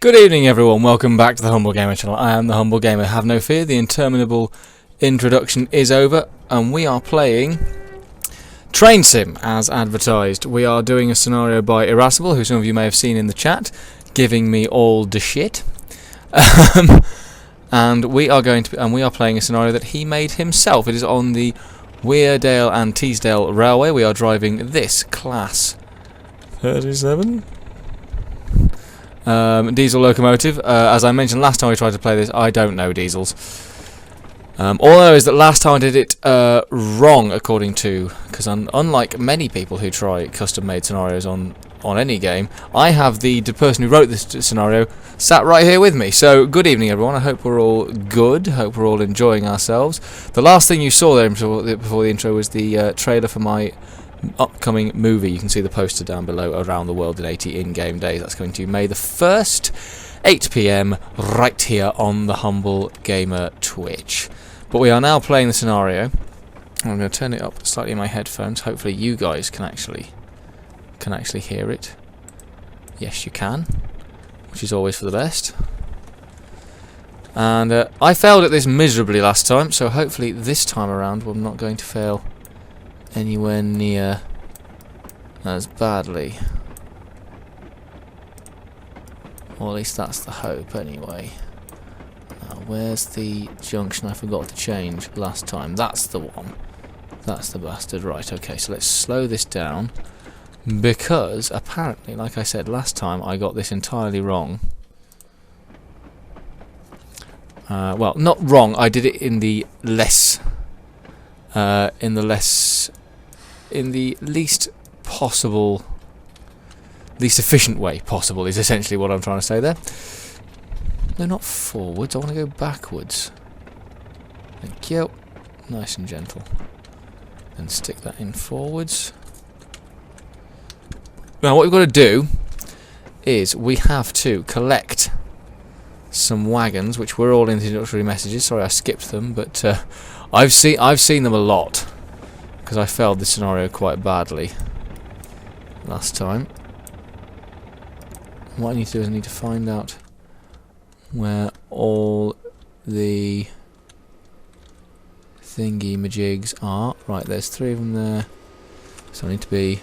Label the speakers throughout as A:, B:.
A: Good evening everyone, welcome back to the Humble Gamer channel. I am the Humble Gamer. Have no fear, the interminable introduction is over and we are playing Train Sim as advertised. We are doing a scenario by Irascible, who some of you may have seen in the chat, giving me all the shit. And we are playing a scenario that he made himself. It is on the Weardale and Teesdale Railway. We are driving this class 37 diesel locomotive. As I mentioned last time we tried to play this, I don't know diesels. All I know is that last time I did it wrong, according to, because unlike many people who try custom-made scenarios on any game, I have the person who wrote this scenario sat right here with me. So good evening everyone, I hope we're all good, hope we're all enjoying ourselves. The last thing you saw there before the intro was the trailer for my upcoming movie. You can see the poster down below, Around the World in 80 in-game days. That's going to May the 1st, 8 PM, right here on the Humble Gamer Twitch. But we are now playing the scenario. I'm going to turn it up slightly in my headphones. Hopefully you guys can actually hear it. Yes, you can, which is always for the best. And I failed at this miserably last time, so hopefully this time around I'm not going to fail anywhere near as badly. Or at least that's the hope anyway. Where's the junction I forgot to change last time? That's the one. That's the bastard. Right, okay, so let's slow this down, because apparently, like I said last time, I got this entirely wrong. Well, not wrong, I did it in the least efficient way possible, is essentially what I'm trying to say there. No, not forwards, I want to go backwards. Thank you. Nice and gentle. Then stick that in forwards. Now what we've got to do is we have to collect some wagons, which were all in the introductory messages. Sorry I skipped them, but I've seen them a lot, because I failed this scenario quite badly last time. What I need to do is I need to find out where all the thingy majigs are. Right, there's 3 of them there, so I need to be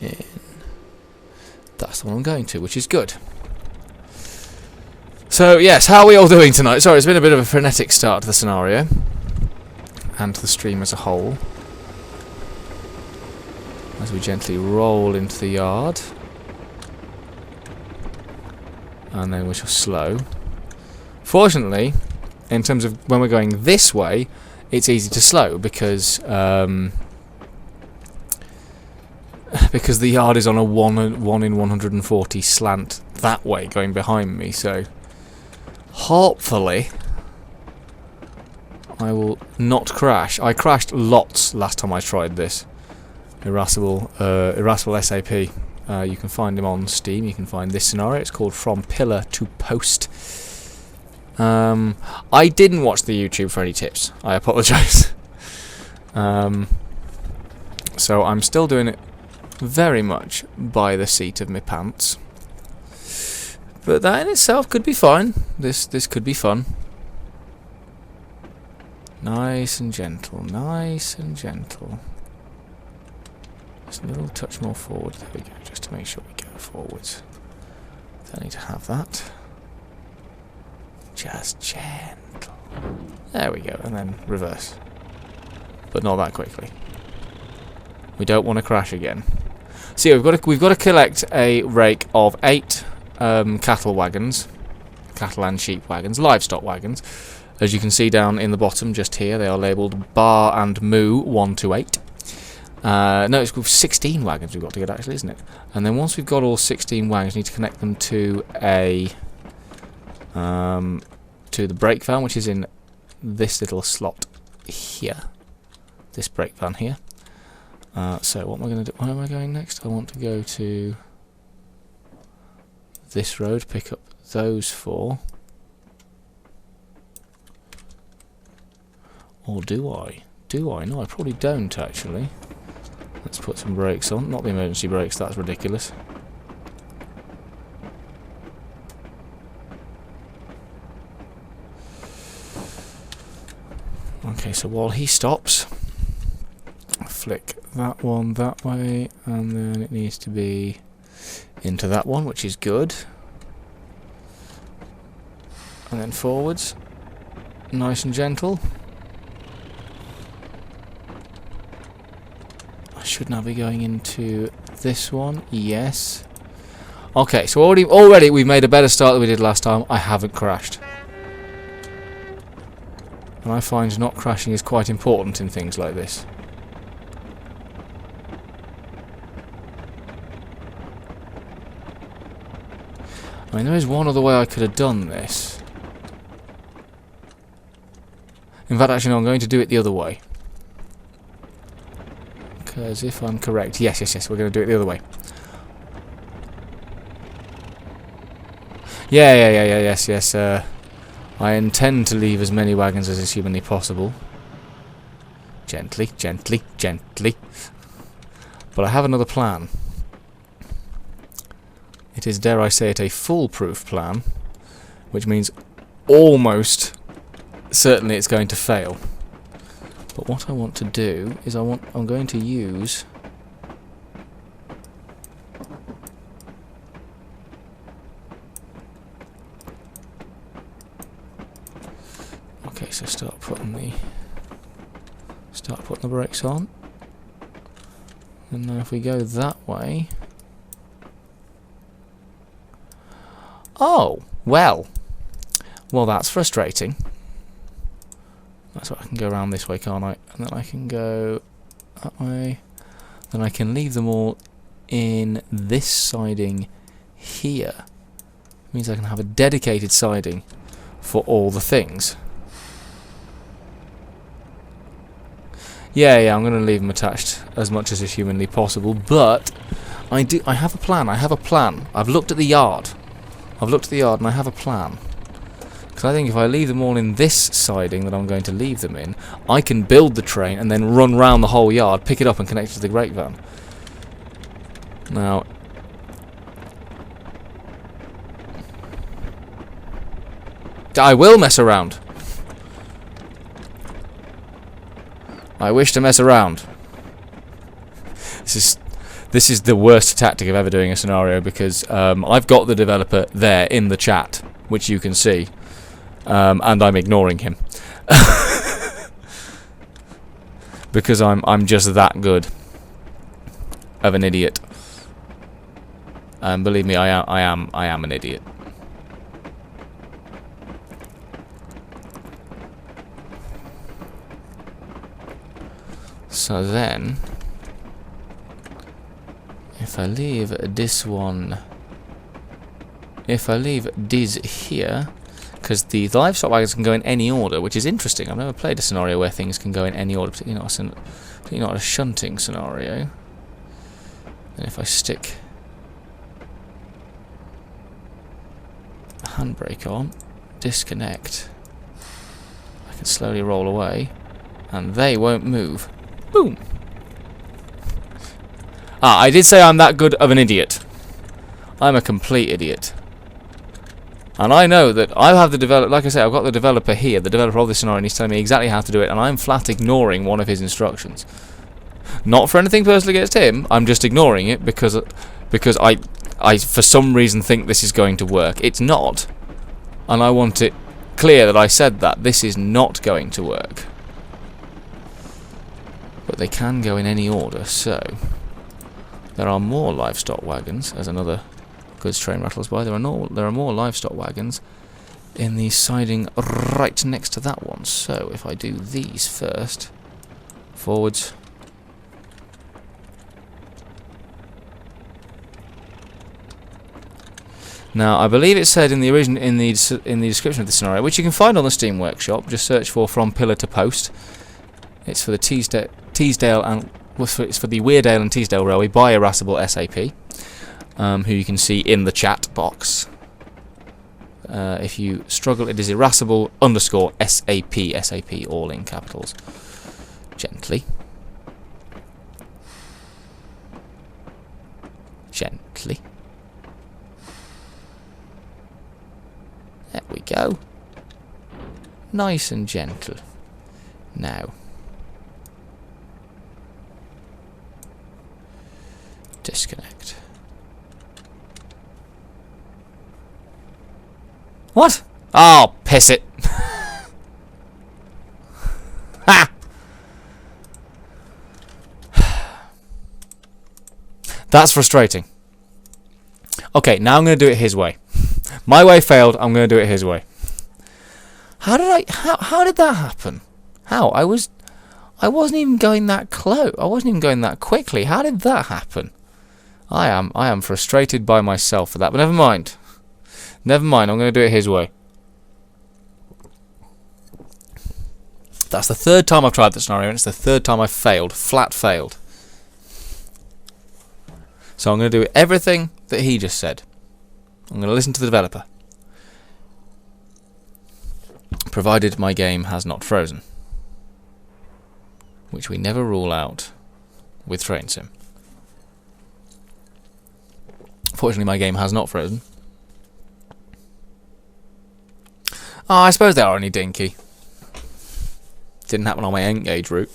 A: in. That's the one I'm going to, which is good. So yes, how are we all doing tonight? Sorry, it's been a bit of a frenetic start to the scenario and to the stream as a whole, as we gently roll into the yard, and then we shall slow. Fortunately, in terms of when we're going this way, it's easy to slow, because the yard is on a 1 in 140 slant that way going behind me, so hopefully I will not crash. I crashed lots last time I tried this. Irascible SAP. You can find him on Steam. You can find this scenario. It's called From Pillar to Post. I didn't watch the YouTube for any tips. I apologise. So I'm still doing it very much by the seat of my pants. But that in itself could be fine. This could be fun. Nice and gentle. Nice and gentle. Just a little touch more forward. There we go, just to make sure we go forwards. Don't need to have that. Just gentle. There we go, and then reverse. But not that quickly. We don't want to crash again. So yeah, we've got to collect a rake of 8 cattle wagons, cattle and sheep wagons, livestock wagons. As you can see down in the bottom, just here, they are labelled Bar and Moo 1 to 8. No, it's 16 wagons we've got to get, actually, isn't it? And then once we've got all 16 wagons, we need to connect them to a to the brake van, which is in this little slot here. This brake van here. So what am I going to do? Where am I going next? I want to go to this road, pick up those 4. Or do I? Do I? No, I probably don't, actually. Let's put some brakes on. Not the emergency brakes, that's ridiculous. Okay, so while he stops, flick that one that way, and then it needs to be into that one, which is good. And then forwards, nice and gentle. I should now be going into this one, yes. Okay, so already we've made a better start than we did last time. I haven't crashed. And I find not crashing is quite important in things like this. I mean, there is one other way I could have done this. In fact, actually, no, I'm going to do it the other way. Because if I'm correct... Yes, we're going to do it the other way. Yes. I intend to leave as many wagons as is humanly possible. Gently. But I have another plan. It is, dare I say it, a foolproof plan, which means almost certainly it's going to fail. But what I want to do is I'm going to use okay, so start putting the brakes on. And now if we go that way. Oh, well, that's frustrating. That's why I can go around this way, can't I? And then I can go that way. Then I can leave them all in this siding here. It means I can have a dedicated siding for all the things. Yeah, I'm going to leave them attached as much as is humanly possible, but I have a plan. I've looked at the yard. And I have a plan. Because I think if I leave them all in this siding that I'm going to leave them in, I can build the train and then run round the whole yard, pick it up and connect it to the great van. Now, I will mess around. I wish to mess around. This is the worst tactic of ever doing a scenario, because I've got the developer there in the chat, which you can see, and I'm ignoring him because I'm just that good of an idiot. Believe me, I am an idiot. So then, if I leave this one, if I leave this here, because the livestock wagons can go in any order, which is interesting. I've never played a scenario where things can go in any order, particularly not a shunting scenario. And if I stick the handbrake on, disconnect, I can slowly roll away, and they won't move. Boom! I did say I'm that good of an idiot. I'm a complete idiot. And I know that I have the developer, like I say, I've got the developer here, the developer of this scenario, and he's telling me exactly how to do it, and I'm flat ignoring one of his instructions. Not for anything personally against him, I'm just ignoring it because I for some reason think this is going to work. It's not. And I want it clear that I said that. This is not going to work. But they can go in any order, so there are more livestock wagons, as another goods train rattles by. There are more livestock wagons in the siding right next to that one. So if I do these first, forwards. Now I believe it said in the description of the scenario, which you can find on the Steam Workshop. Just search for "From Pillar to Post." It's for the Teesdale and it's for the Weardale and Teesdale Railway by Irascible SAP, who you can see in the chat box. If you struggle, it is Irascible_SAP, SAP all in capitals. Gently. gently. There we go. Nice and gentle. Now. Disconnect. What? Oh, piss it. Ha! That's frustrating. Okay, now I'm going to do it his way. My way failed, I'm going to do it his way. How did that happen? How? I wasn't even going that close. I wasn't even going that quickly. How did that happen? I am frustrated by myself for that, but never mind. Never mind, I'm going to do it his way. That's the third time I've tried the scenario, and it's the third time I've failed. Flat failed. So I'm going to do everything that he just said. I'm going to listen to the developer. Provided my game has not frozen. Which we never rule out with Train Sim. Fortunately, my game has not frozen. Oh, I suppose they are only dinky. Didn't happen on my N-gauge route.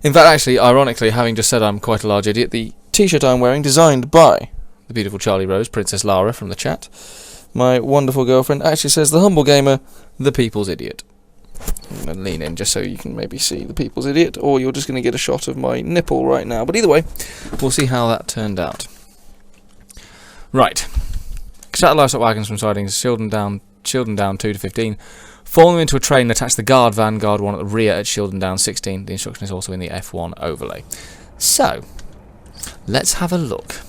A: In fact, actually, ironically, having just said I'm quite a large idiot, the t-shirt I'm wearing, designed by the beautiful Charlie Rose, Princess Lara from the chat, my wonderful girlfriend, actually says the humble gamer, the people's idiot. I'm going to lean in just so you can maybe see the people's idiot, or you're just going to get a shot of my nipple right now. But either way, we'll see how that turned out. Right. Extract livestock wagons from sidings, shield them down 2 to 15. Form them into a train and attach the guard van, guard 1 at the rear at shield them down 16. The instruction is also in the F1 overlay. So, let's have a look.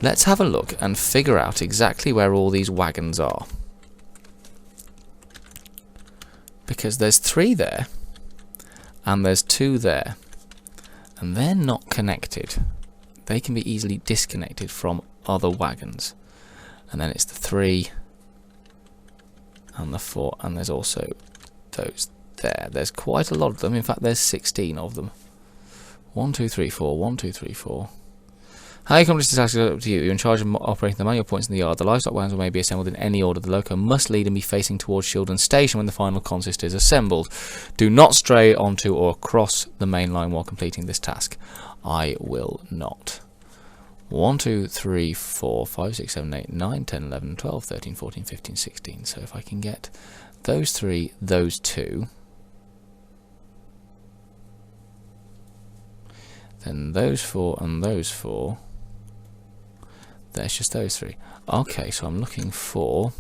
A: Let's have a look and figure out exactly where all these wagons are. Because there's 3 there, and there's 2 there, and they're not connected. They can be easily disconnected from other wagons. And then it's the 3 and the 4, and there's also those there. There's quite a lot of them. In fact, there's 16 of them. 1, 2, 3, 4. 1, 2, 3, 4. How you accomplish this task is up to you. You're in charge of operating the manual points in the yard. The livestock wagons may be assembled in any order. The loco must lead and be facing towards Shildon Station when the final consist is assembled. Do not stray onto or across the main line while completing this task. I will not. 1, 2, 3, 4, 5, 6, 7, 8, 9, 10, 11, 12, 13, 14, 15, 16. So if I can get those 3, those 2, then those 4 and those 4, there's just those 3. Okay, so I'm looking for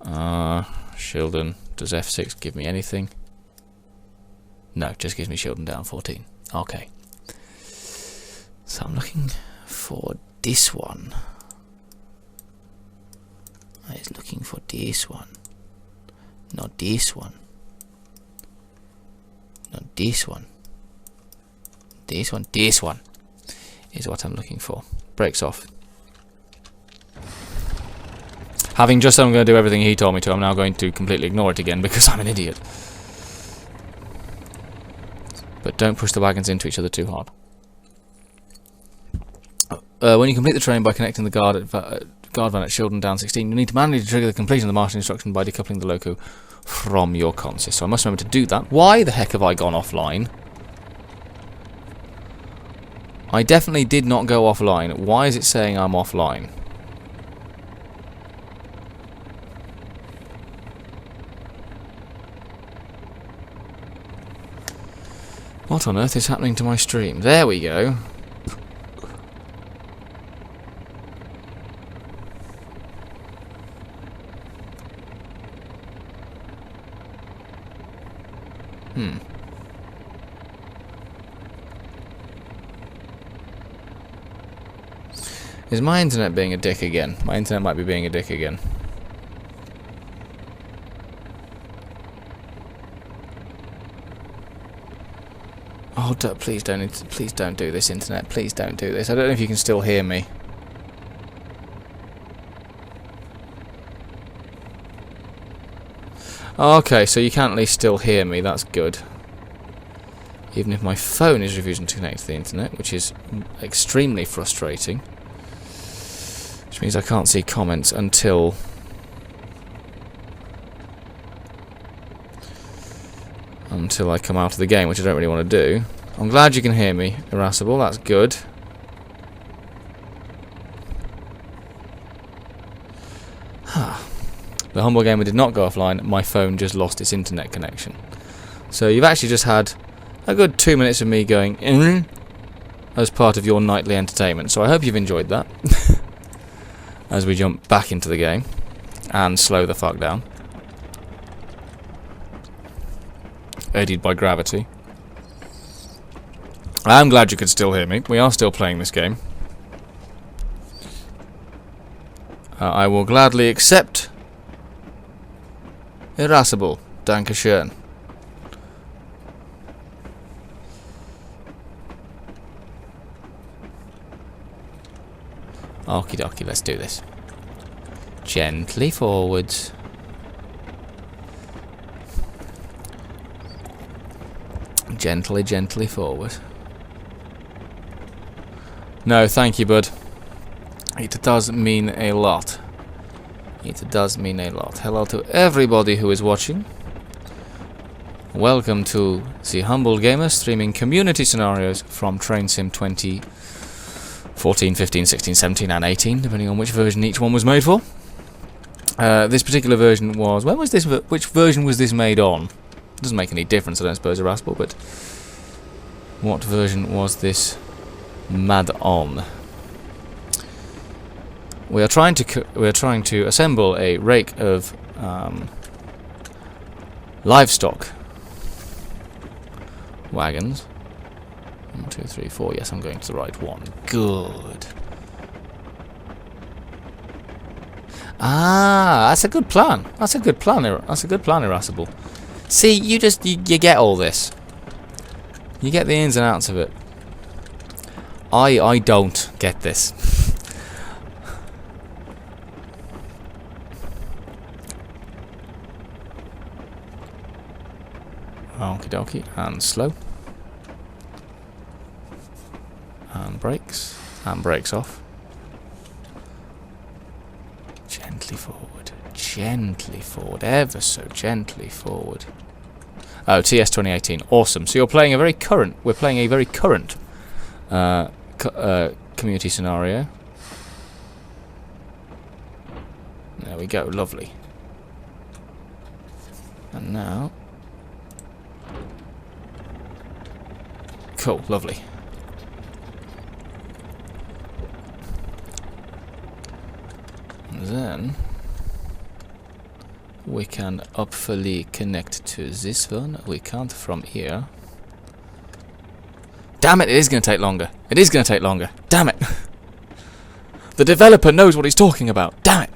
A: Shildon. Does F6 give me anything? No, just gives me Shildon down 14. Okay. So I'm looking for this one. I was looking for this one. Not this one. Not this one. This one. This one is what I'm looking for. Brakes off. Having just said I'm going to do everything he told me to, I'm now going to completely ignore it again because I'm an idiot. But don't push the wagons into each other too hard. When you complete the train by connecting the guard van at Shildon down 16, you need to manually trigger the completion of the marching instruction by decoupling the loco from your consist. So I must remember to do that. Why the heck have I gone offline? I definitely did not go offline. Why is it saying I'm offline? What on earth is happening to my stream? There we go. Is my internet being a dick again? My internet might be being a dick again. Oh, please don't do this, internet. Please don't do this. I don't know if you can still hear me. Okay, so you can at least still hear me. That's good. even if my phone is refusing to connect to the internet, which is extremely frustrating. Which means I can't see comments until I come out of the game, which I don't really want to do. I'm glad you can hear me, Irascible, that's good. The Humble Gamer did not go offline, my phone just lost its internet connection. So you've actually just had a good 2 minutes of me going as part of your nightly entertainment. So I hope you've enjoyed that. As we jump back into the game and slow the fuck down. Aided by gravity. I'm glad you could still hear me. We are still playing this game. I will gladly accept Irascible. Dankeschön. Okie dokie, let's do this. Gently forwards. Gently, gently forward. No, thank you, bud. It does mean a lot. It does mean a lot. Hello to everybody who is watching. Welcome to the Humble Gamer streaming community scenarios from Train Sim 2014, 15, 16, 17 and 18, depending on which version each one was made for. This particular version was... When was this? Which version was this made on? It doesn't make any difference, I don't suppose, Irascible, but... What version was this made on? We are trying to assemble a rake of livestock wagons. 1, 2, 3, 4. Yes, I'm going to the right one. Good. Ah, that's a good plan. That's a good plan. That's a good plan, Irascible. See, you get all this. You get the ins and outs of it. I don't get this. Okie dokie, and slow. And brakes. And brakes off. Gently forward. Gently forward. Ever so gently forward. Oh, TS 2018. Awesome. So you're playing a very current... We're playing a very current community scenario. There we go. Lovely. And now... Cool. Lovely. And then... we can hopefully connect to this one. We can't from here. Damn it, it is going to take longer. It is going to take longer. Damn it. The developer knows what he's talking about. Damn it.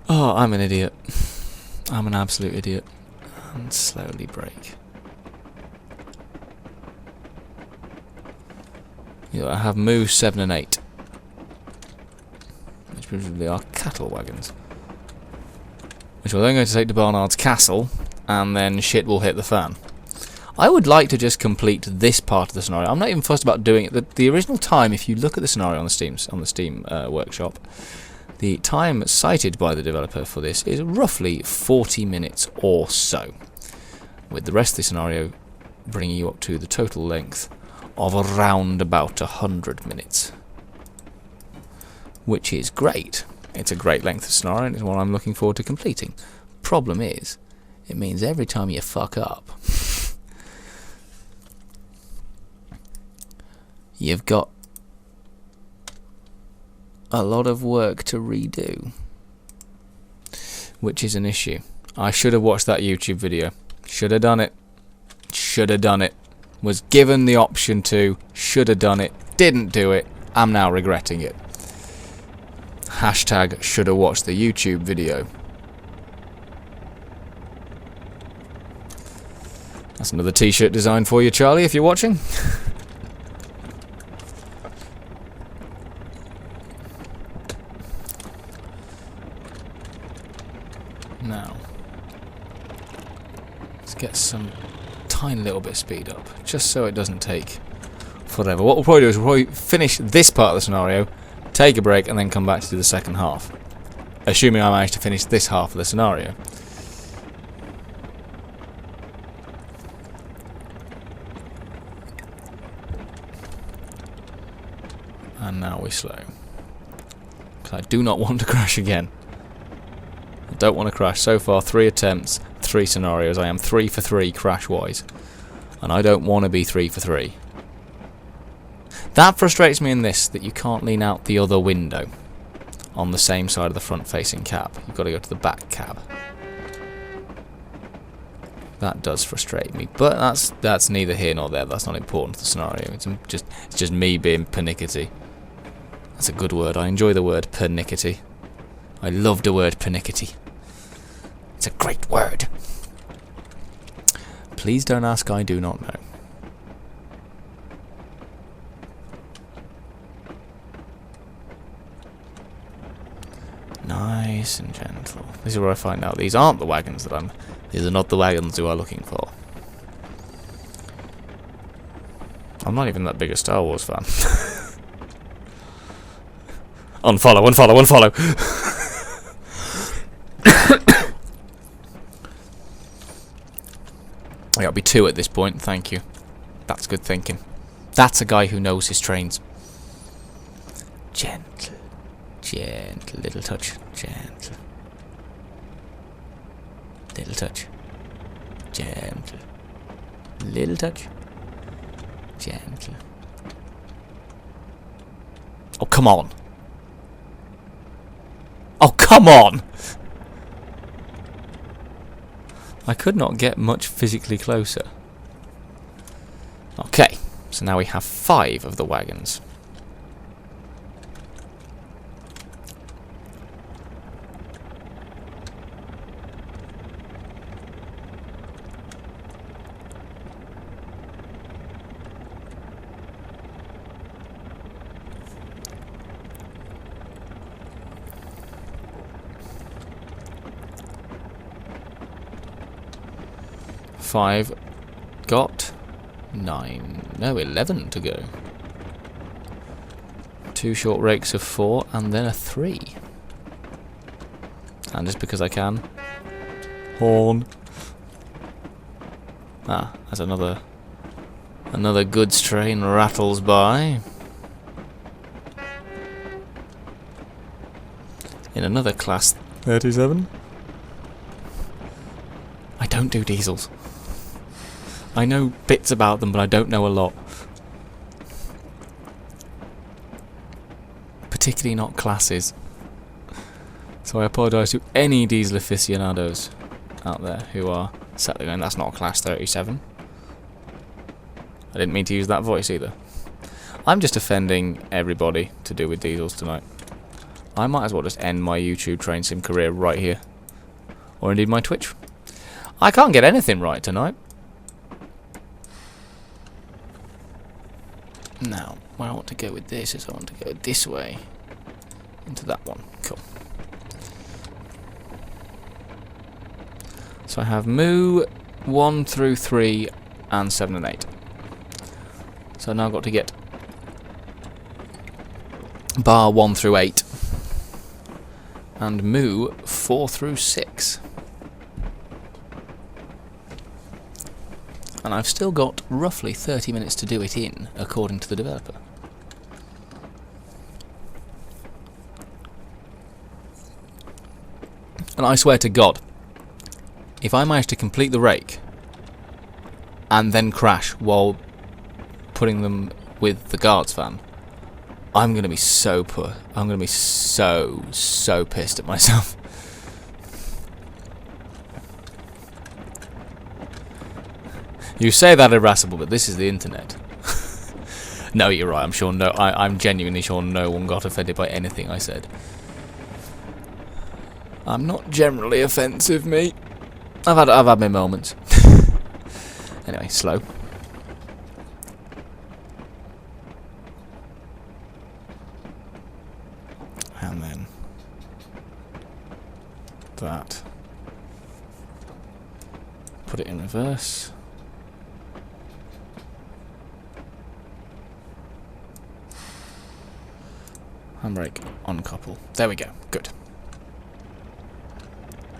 A: Oh, I'm an idiot. I'm an absolute idiot. And slowly brake. Yeah, I have moves 7 and 8. Which presumably are cattle wagons. Which we're then going to take to Barnard's Castle, and then shit will hit the fan. I would like to just complete this part of the scenario. I'm not even fussed about doing it. The original time, if you look at the scenario on the Steam workshop, the time cited by the developer for this is roughly 40 minutes or so, with the rest of the scenario bringing you up to the total length of around about 100 minutes. Which is great. It's a great length of scenario, and it's one I'm looking forward to completing. Problem is, it means every time you fuck up, you've got a lot of work to redo. Which is an issue. I should have watched that YouTube video. Should have done it. Should have done it. Was given the option to. Should have done it. Didn't do it. I'm now regretting it. Hashtag should have watched the YouTube video. That's another t-shirt design for you, Charlie, if you're watching. some tiny little bit of speed up, just so it doesn't take forever. What we'll probably do is we'll probably finish this part of the scenario, take a break, and then come back to do the second half. Assuming I manage to finish this half of the scenario. And now we slow. Because I do not want to crash again. I don't want to crash. So far, 3 attempts, 3 scenarios. I am 3 for 3 crash-wise. And I don't want to be 3 for 3. That frustrates me in this, that you can't lean out the other window on the same side of the front-facing cab. You've got to go to the back cab. That does frustrate me, but that's neither here nor there. That's not important to the scenario. It's just me being pernickety. That's a good word. I enjoy the word pernickety. I love the word pernickety. It's a great word. Please don't ask, I do not know. Nice and gentle. This is where I find out these aren't the wagons that these are not the wagons you are looking for. I'm not even that big a Star Wars fan. Unfollow, unfollow, unfollow! I gotta be 2 at this point, thank you. That's good thinking. That's a guy who knows his trains. Gentle. Gentle, little touch, gentle. Little touch, gentle. Little touch, gentle. Oh, come on. Oh, come on! I could not get much physically closer. Okay, so now we have 5 of the wagons. Five got 9, no, 11 to go. 2 short rakes of 4 and then a 3. And just because I can. Horn. Ah, as another goods train rattles by. In another class 37. I don't do diesels. I know bits about them, but I don't know a lot. Particularly not classes. So I apologise to any diesel aficionados out there who are sat there going, that's not a class 37. I didn't mean to use that voice either. I'm just offending everybody to do with diesels tonight. I might as well just end my YouTube train sim career right here. Or indeed my Twitch. I can't get anything right tonight. Now, where I want to go with this is I want to go this way into that one. Cool. So I have Moo 1 through 3 and 7 and 8. So now I've got to get bar 1 through 8 and Moo 4 through 6. And I've still got roughly 30 minutes to do it in, according to the developer. And I swear to God, if I manage to complete the rake and then crash while putting them with the guards van, I'm going to be so poor. I'm going to be so pissed at myself. You say that irascible, but this is the internet. No, you're right. I'm sure I'm genuinely sure no one got offended by anything I said. I'm not generally offensive, mate. I've had my moments. Anyway, slow. And then that. Put put it in reverse. Handbrake, uncouple. There we go. Good.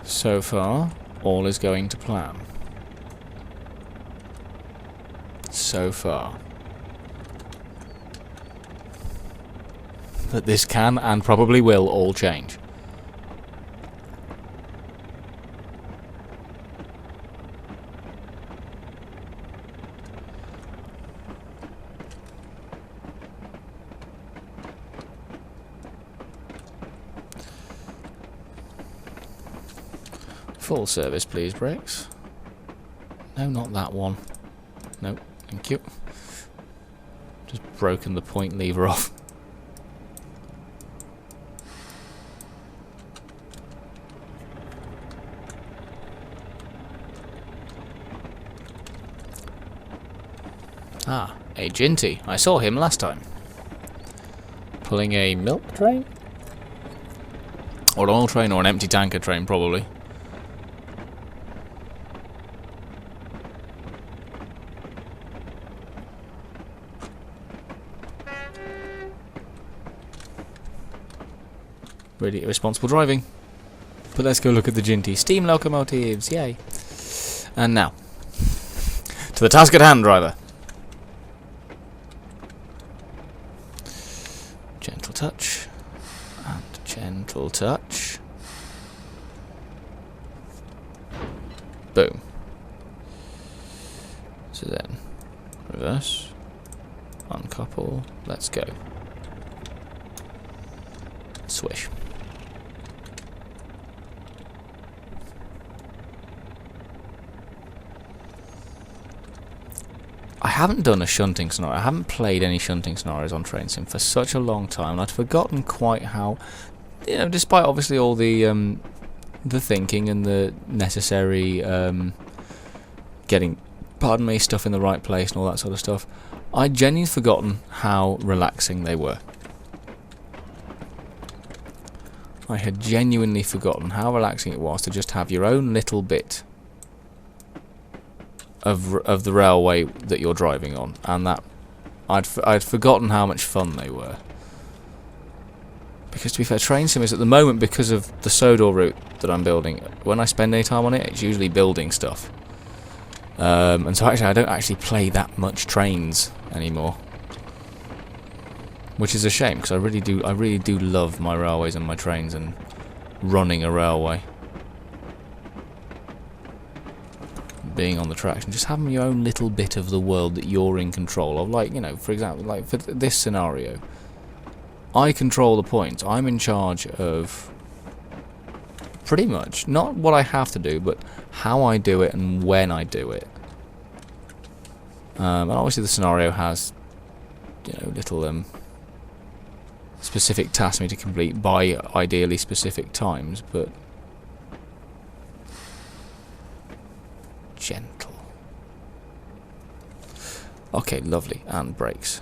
A: So far, all is going to plan. So far. But this can and probably will all change. Full service, please, brakes. No, not that one. No, thank you. Just broken the point lever off. Ah, a Ginty. I saw him last time. Pulling a milk train? Or an oil train, or an empty tanker train, probably. Really irresponsible driving. But let's go look at the Ginty. Steam locomotives, yay. And now, to the task at hand, driver. Gentle touch. And gentle touch. Boom. So then, reverse. Uncouple. Let's go. Swish. I haven't done a shunting scenario. I haven't played any shunting scenarios on Train Sim for such a long time, and I'd forgotten quite how, you know, despite obviously all the thinking and the necessary getting, pardon me, stuff in the right place and all that sort of stuff, I'd genuinely forgotten how relaxing they were. I had genuinely forgotten how relaxing it was to just have your own little bit of the railway that you're driving on, and that I'd forgotten how much fun they were. Because to be fair, Train Sim is at the moment, because of the Sodor route that I'm building, when I spend any time on it, it's usually building stuff. And so actually I don't actually play that much trains anymore, which is a shame, because I really do love my railways and my trains and running a railway. Being on the tracks and just having your own little bit of the world that you're in control of. Like, you know, for example, like for this scenario, I control the points. I'm in charge of pretty much not what I have to do, but how I do it and when I do it. And obviously the scenario has, you know, little specific tasks for me to complete by ideally specific times, but gentle. Okay, lovely. And brakes.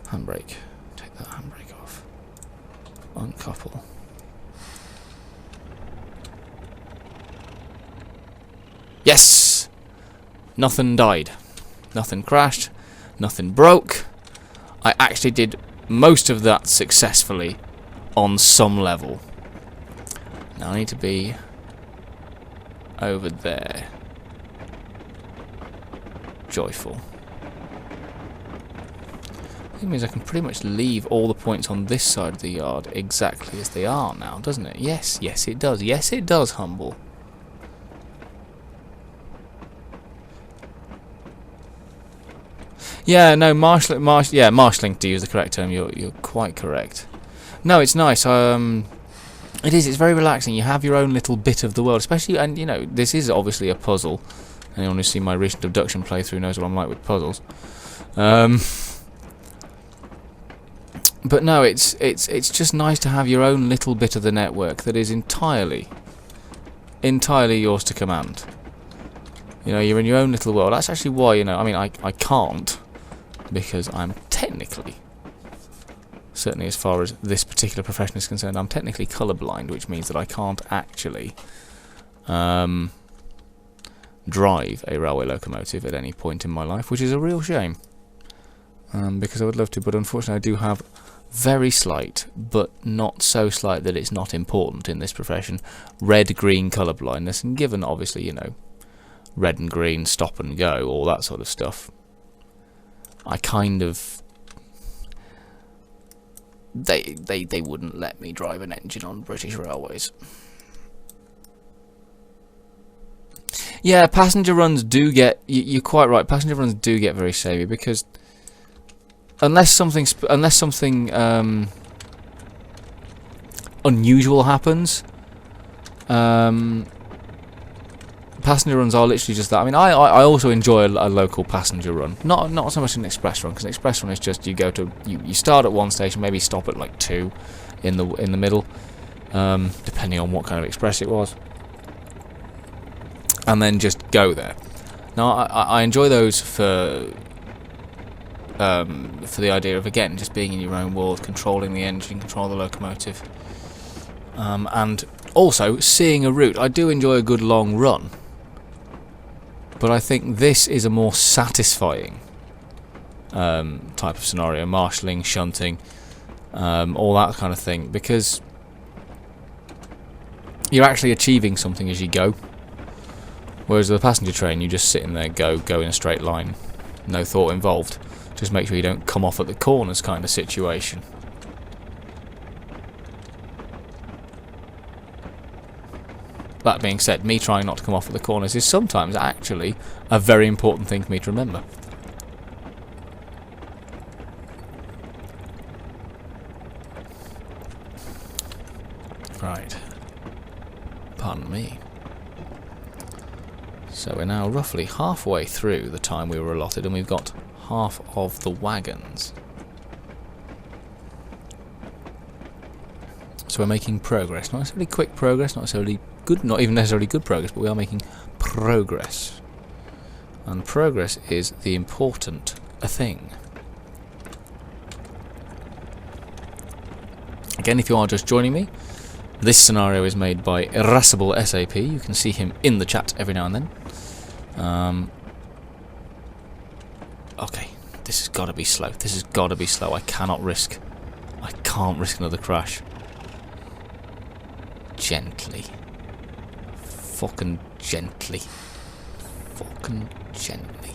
A: Handbrake. Take that handbrake off. Uncouple. Yes! Nothing died. Nothing crashed. Nothing broke. I actually did most of that successfully on some level. Now I need to be over there. Joyful. That means I can pretty much leave all the points on this side of the yard exactly as they are now, doesn't it? Yes, yes it does. Yes it does, Humble. Yeah, no, marshalling, to use the correct term, you're quite correct. No, it's nice. It is. It's very relaxing. You have your own little bit of the world, especially, and you know, this is obviously a puzzle. Anyone who's seen my recent abduction playthrough knows what I'm like with puzzles. But no, it's just nice to have your own little bit of the network that is entirely yours to command. You know, you're in your own little world. That's actually why, you know, I mean, I can't, because I'm technically, certainly as far as this particular profession is concerned, I'm technically colourblind, which means that I can't actually drive a railway locomotive at any point in my life, which is a real shame. Because I would love to, but unfortunately I do have very slight, but not so slight that it's not important in this profession, red-green colour blindness, and given obviously, you know, red and green, stop and go, all that sort of stuff, I kind of... They wouldn't let me drive an engine on British Railways. Yeah, passenger runs do get... You're quite right, passenger runs do get very savvy, because unless something unusual happens, passenger runs are literally just that. I mean, I also enjoy a local passenger run, not so much an express run, because an express run is just you go to you start at one station, maybe stop at like 2 in the middle, depending on what kind of express it was, and then just go there. Now I enjoy those for the idea of, again, just being in your own world, controlling the engine, control the locomotive, and also seeing a route. I do enjoy a good long run, but I think this is a more satisfying type of scenario, marshalling, shunting, all that kind of thing, because you're actually achieving something as you go, whereas with a passenger train you just sit in there, go in a straight line, no thought involved. Just make sure you don't come off at the corners kind of situation. That being said, me trying not to come off at the corners is sometimes actually a very important thing for me to remember. Right. Pardon me. So we're now roughly halfway through the time we were allotted, and we've got half of the wagons. So we're making progress. Not necessarily quick progress, not necessarily good, not even necessarily good progress, but we are making progress. And progress is the important thing. Again, if you are just joining me, this scenario is made by Irascible SAP. You can see him in the chat every now and then. Okay, this has got to be slow. This has got to be slow. I can't risk another crash. Gently. Fucking gently. Fucking gently.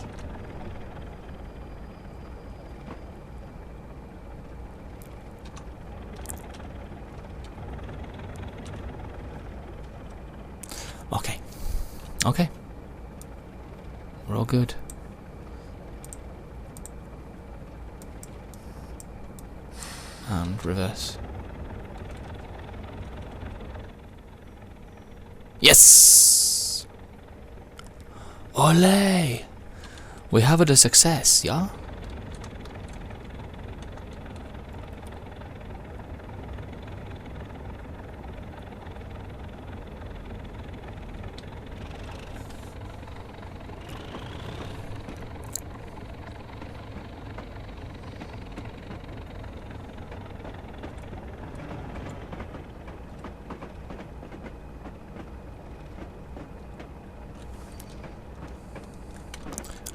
A: Okay. Okay. We're all good. And reverse. Yes! Ole! We have it a success, yeah?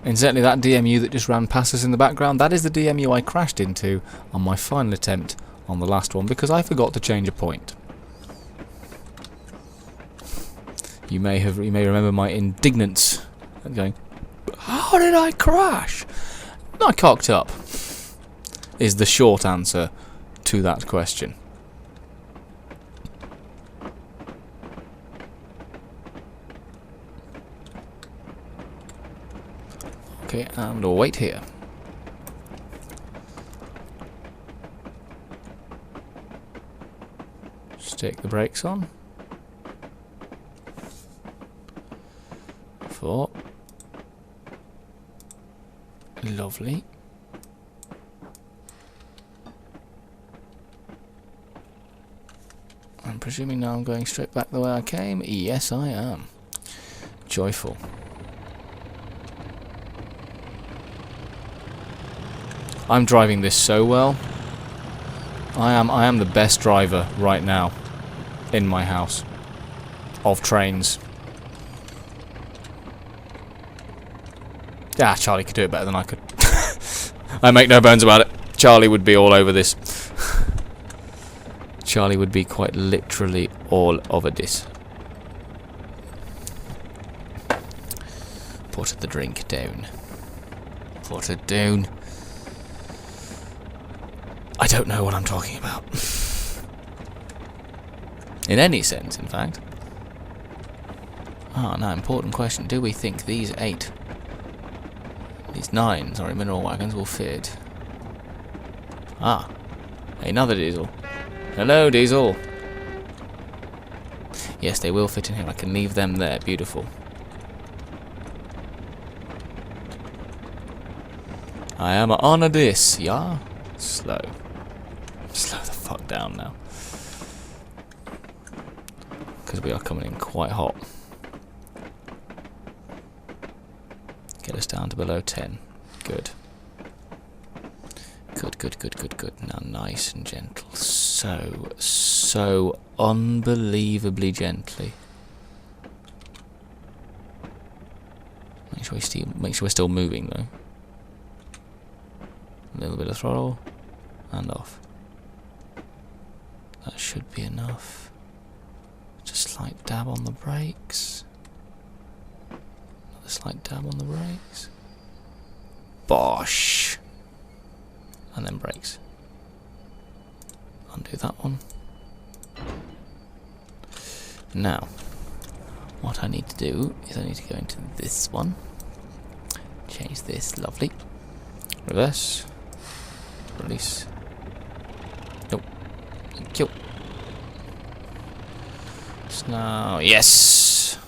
A: Incidentally, that DMU that just ran past us in the background, that is the DMU I crashed into on my final attempt on the last one, because I forgot to change a point. You may remember my indignance and going, how did I crash? I cocked up, is the short answer to that question. Okay, and we'll wait here. Stick the brakes on. 4. Lovely. I'm presuming now I'm going straight back the way I came. Yes, I am. Joyful. I'm driving this so well. I am the best driver right now in my house of trains. Ah, Charlie could do it better than I could. I make no bones about it. Charlie would be all over this. Charlie would be quite literally all over this. Put the drink down. Put it down. I don't know what I'm talking about. In any sense, in fact. Ah, now, important question. Do we think these 9, mineral wagons will fit? Ah, another diesel. Hello, diesel. Yes, they will fit in here. I can leave them there. Beautiful. I am on this, yeah? Slow. Slow the fuck down now. Because we are coming in quite hot. Get us down to below 10. Good. Good. Now nice and gentle. So unbelievably gently. Make sure we're still moving though. A little bit of throttle and off. That should be enough. Just a slight dab on the brakes. Another slight dab on the brakes. Bosh! And then brakes. Undo that one. Now, what I need to do is I need to go into this one. Change this, lovely. Reverse. Release. Nope. Thank you. So now, yes!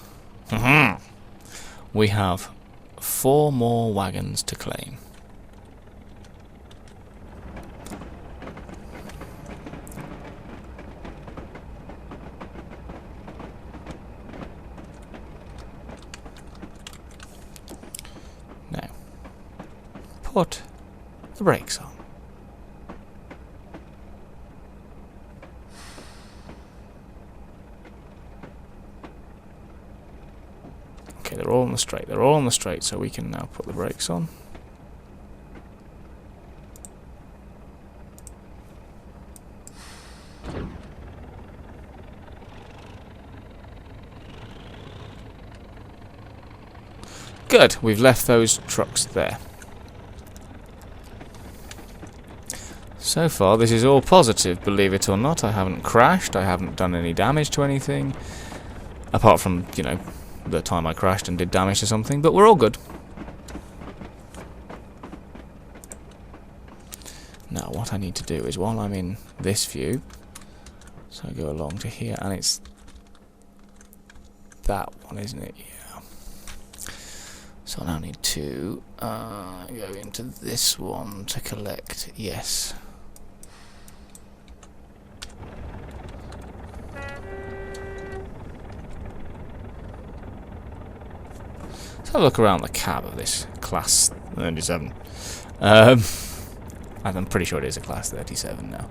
A: We have 4 more wagons to claim. Now, put the brakes on. Okay, they're all on the straight. They're all on the straight, so we can now put the brakes on. Good, we've left those trucks there. So far, this is all positive, believe it or not. I haven't crashed, I haven't done any damage to anything. Apart from, you know, the time I crashed and did damage to something, but we're all good. Now, what I need to do is, while I'm in this view, so I go along to here, and it's that one, isn't it? Yeah. So I now need to go into this one to collect, yes. Let's have a look around the cab of this Class 37. I'm pretty sure it is a Class 37 now.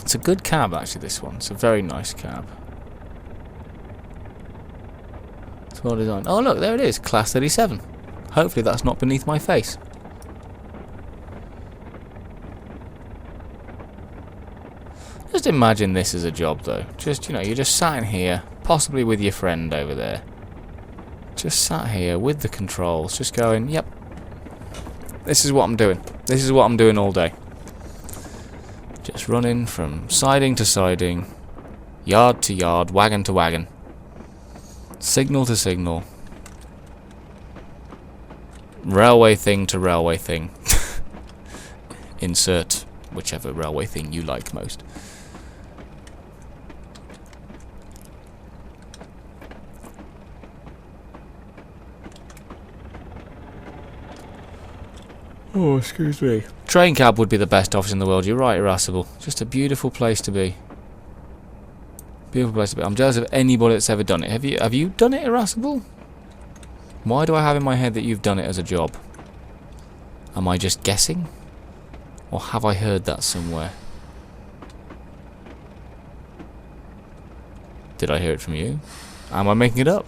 A: It's a good cab, actually, this one. It's a very nice cab. It's well designed. Oh, look, there it is, Class 37. Hopefully that's not beneath my face. Just imagine this as a job, though. Just, you know, you're just sat in here, possibly with your friend over there. Just sat here with the controls, just going, yep, this is what I'm doing. This is what I'm doing all day. Just running from siding to siding, yard to yard, wagon to wagon, signal to signal, railway thing to railway thing. Insert whichever railway thing you like most. Oh, excuse me. Train cab would be the best office in the world. You're right, Irascible. Just a beautiful place to be. Beautiful place to be. I'm jealous of anybody that's ever done it. Have you done it, Irascible? Why do I have in my head that you've done it as a job? Am I just guessing? Or have I heard that somewhere? Did I hear it from you? Am I making it up?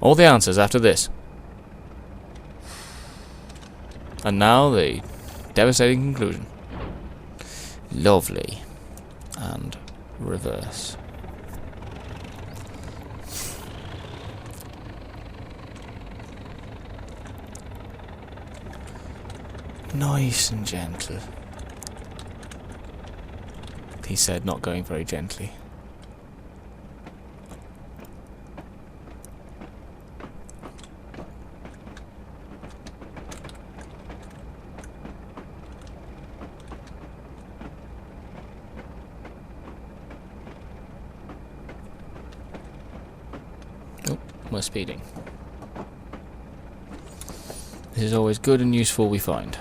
A: All the answers after this. And now the devastating conclusion. Lovely. And reverse. Nice and gentle. He said, not going very gently. Oh, we're speeding. This is always good and useful, we find.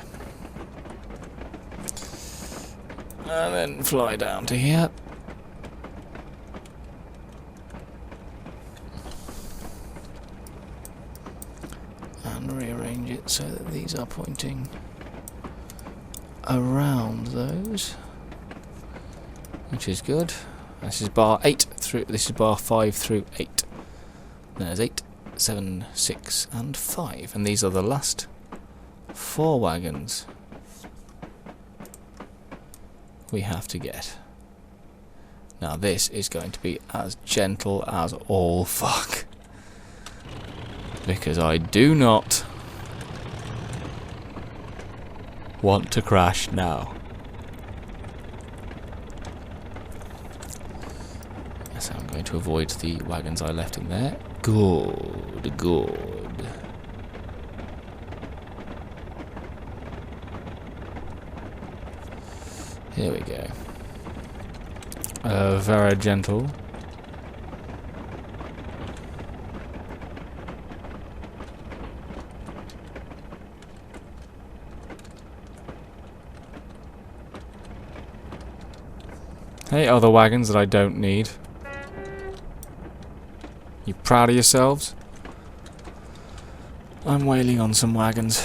A: And then fly down to here. And rearrange it so that these are pointing around those. Which is good. This is bar 8 through, this is bar 5 through 8. There's 8, 7, 6 and 5. And these are the last 4 wagons we have to get. Now this is going to be as gentle as all fuck. Because I do not want to crash now. Yes, I'm going to avoid the wagons I left in there. Good, good. Here we go. Very gentle. Hey, other wagons that I don't need. You proud of yourselves? I'm wailing on some wagons.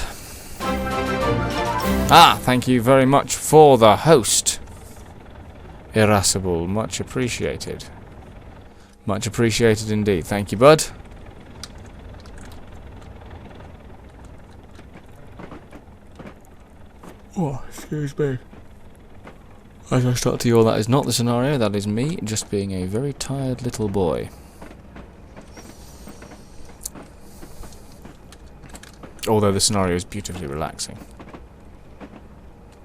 A: Ah, thank you very much for the host. Irascible, much appreciated. Much appreciated indeed. Thank you, bud. Oh, excuse me. As I start to yawn, that is not the scenario, that is me just being a very tired little boy. Although the scenario is beautifully relaxing.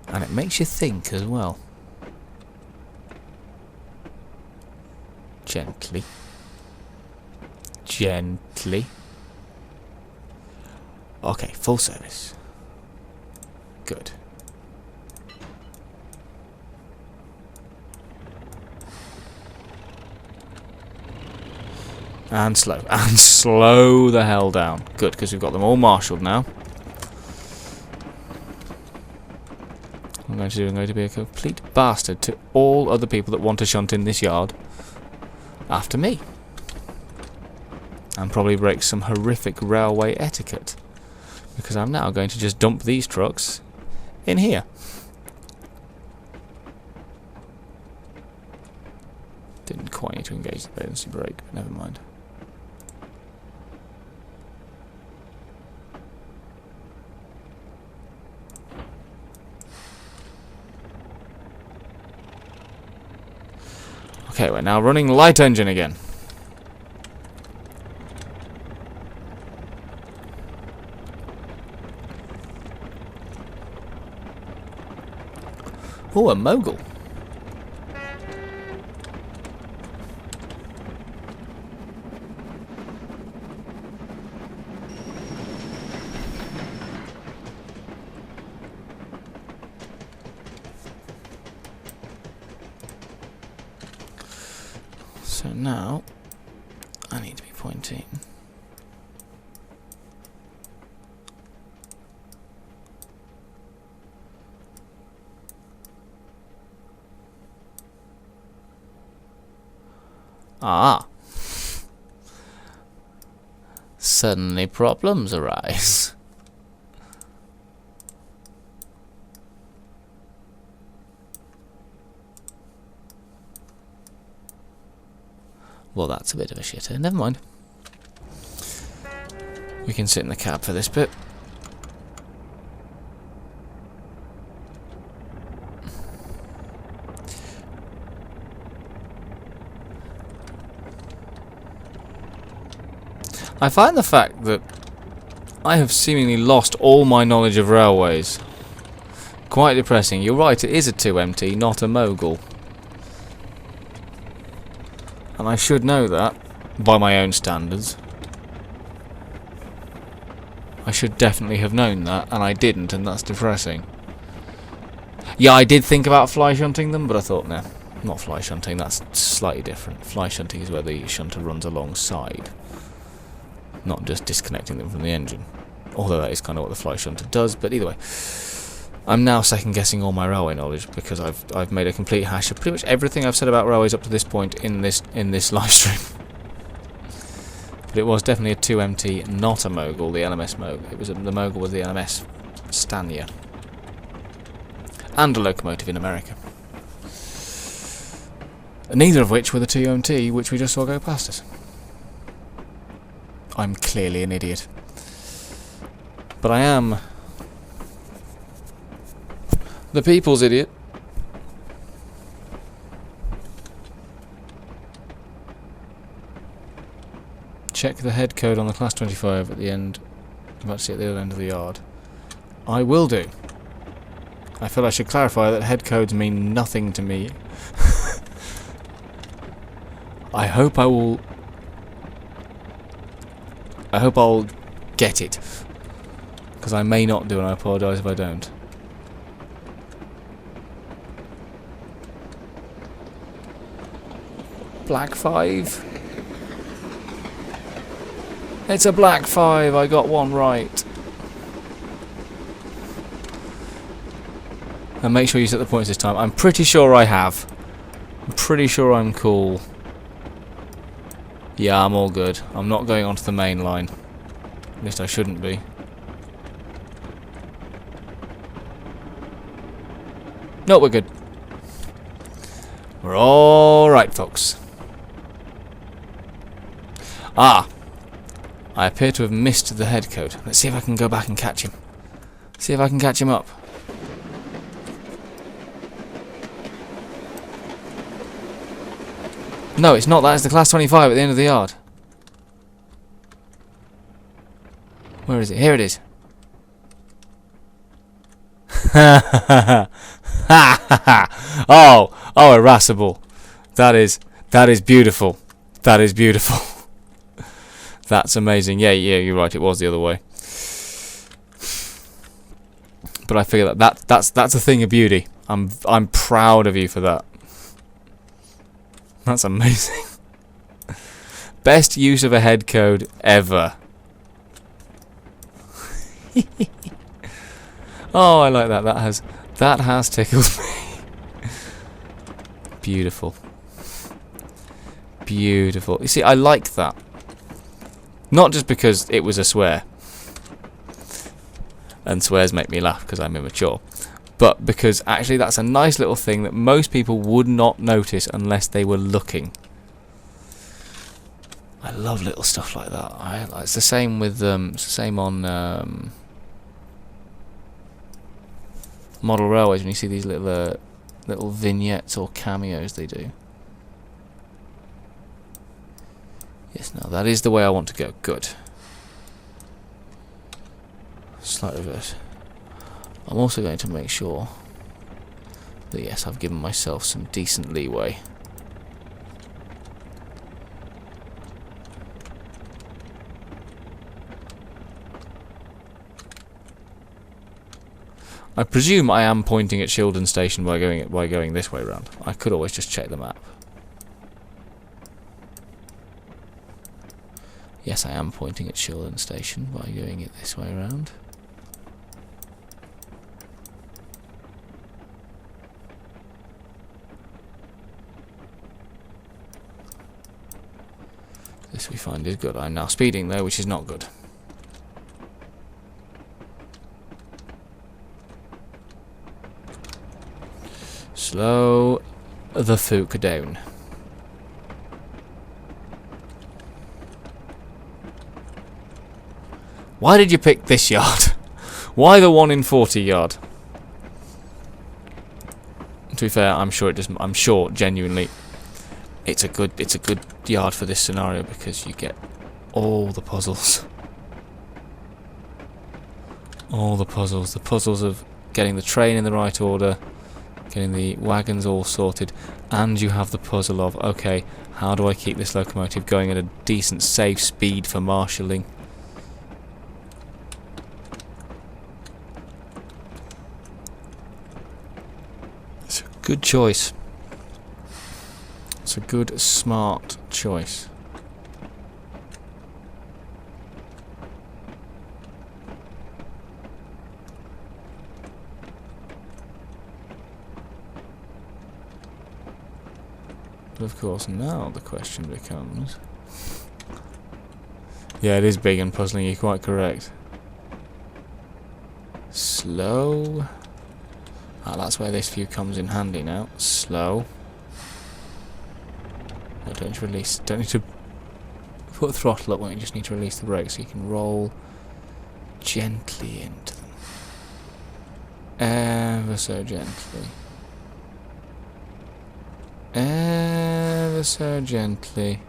A: And it makes you think as well. Gently. Gently. Okay, full service. Good. And slow. And slow the hell down. Good, because we've got them all marshalled now. I'm going to be a complete bastard to all other people that want to shunt in this yard after me. And probably break some horrific railway etiquette. Because I'm now going to just dump these trucks in here. Didn't quite need to engage the emergency brake, but never mind. Okay, we're now running light engine again. Oh, a mogul. So now, I need to be pointing. Ah. Suddenly problems arise. Well, that's a bit of a shitter. Never mind. We can sit in the cab for this bit. I find the fact that I have seemingly lost all my knowledge of railways quite depressing. You're right, it is a 2MT, not a mogul. And I should know that, by my own standards. I should definitely have known that, and I didn't, and that's depressing. Yeah, I did think about fly shunting them, but I thought, nah, not fly shunting, that's slightly different. Fly shunting is where the shunter runs alongside, not just disconnecting them from the engine. Although that is kind of what the fly shunter does, but either way. I'm now second guessing all my railway knowledge because I've made a complete hash of pretty much everything I've said about railways up to this point in this live stream. But it was definitely a 2MT, not a mogul, the LMS mogul. It was the mogul was the LMS Stania. And a locomotive in America. Neither of which were the 2MT, which we just saw go past us. I'm clearly an idiot. But I am the people's idiot. Check the head code on the Class 25 at the end. I'm about to see at the other end of the yard. I will do. I feel I should clarify that head codes mean nothing to me. I hope I'll get it. Because I may not do, and I apologise if I don't. Black 5. It's a black 5, I got one right. And make sure you set the points this time. I'm pretty sure I have. I'm pretty sure I'm cool. Yeah, I'm all good. I'm not going onto the main line. At least I shouldn't be. No, we're good. We're all right, folks. Ah. I appear to have missed the head code. Let's see if I can go back and catch him. See if I can catch him up. No, it's not that. It's the Class 25 at the end of the yard. Where is it? Here it is. Oh, irascible. That is beautiful. That is beautiful. That's amazing. Yeah, you're right. It was the other way. But I figure that's a thing of beauty. I'm proud of you for that. That's amazing. Best use of a head code ever. Oh, I like that. That has tickled me. Beautiful. Beautiful. You see, I like that. Not just because it was a swear. And swears make me laugh because I'm immature. But because actually that's a nice little thing that most people would not notice unless they were looking. I love little stuff like that. It's the same with it's the same on model railways when you see these little vignettes or cameos they do. Yes, now that is the way I want to go. Good. Slight reverse. I'm also going to make sure that yes, I've given myself some decent leeway. I presume I am pointing at Shildon Station by going this way round. I could always just check the map. Yes, I am pointing at Shildon Station by going it this way round. This we find is good. I'm now speeding though, which is not good. Slow the fuck down. Why did you pick this yard? Why the 1 in 40 yard? To be fair, I'm sure it doesn't. I'm sure, genuinely, it's a good yard for this scenario because you get all the puzzles. All the puzzles. The puzzles of getting the train in the right order, getting the wagons all sorted, and you have the puzzle of, okay, how do I keep this locomotive going at a decent, safe speed for marshalling? It's a good choice. It's a good, smart choice. But of course, now the question becomes... Yeah, it is big and puzzling, you're quite correct. Slow. Ah, that's where this view comes in handy now. Slow. No, don't need to release... Don't need to put the throttle up when you just need to release the brakes so you can roll gently into them. Ever so gently. Ever so gently.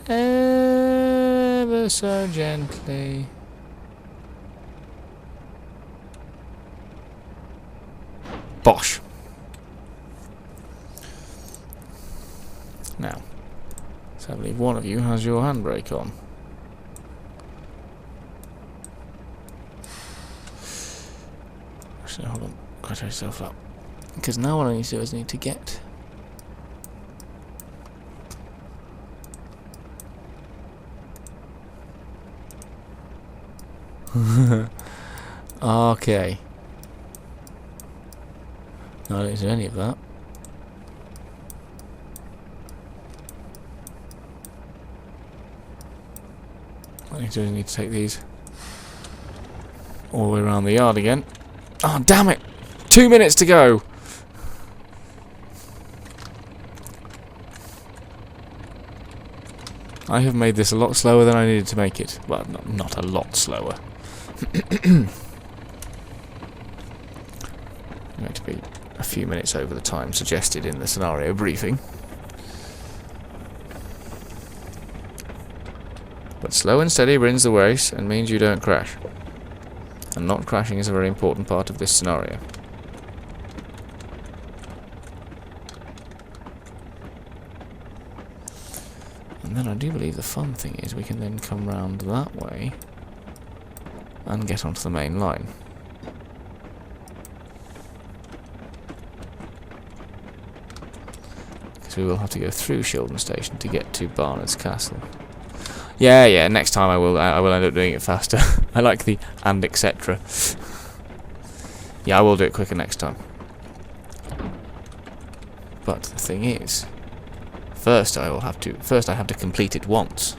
A: Ever so gently. Bosh. Now, so I believe one of you has your handbrake on. Actually, hold on. Quiet yourself up. Because now what I need to do is need to get... Okay. No, I don't do any of that. What I need to do is need to take these all the way around the yard again. Oh, damn it! 2 minutes to go! I have made this a lot slower than I needed to make it. Well, not a lot slower. I'm going to be a few minutes over the time suggested in the scenario briefing. But slow and steady wins the race and means you don't crash. And not crashing is a very important part of this scenario. And then I do believe the fun thing is we can then come round that way and get onto the main line. Because we will have to go through Shildon Station to get to Barnard's Castle. Yeah, next time I will end up doing it faster. I like the and etc. Yeah, I will do it quicker next time. But the thing is, First, I have to complete it once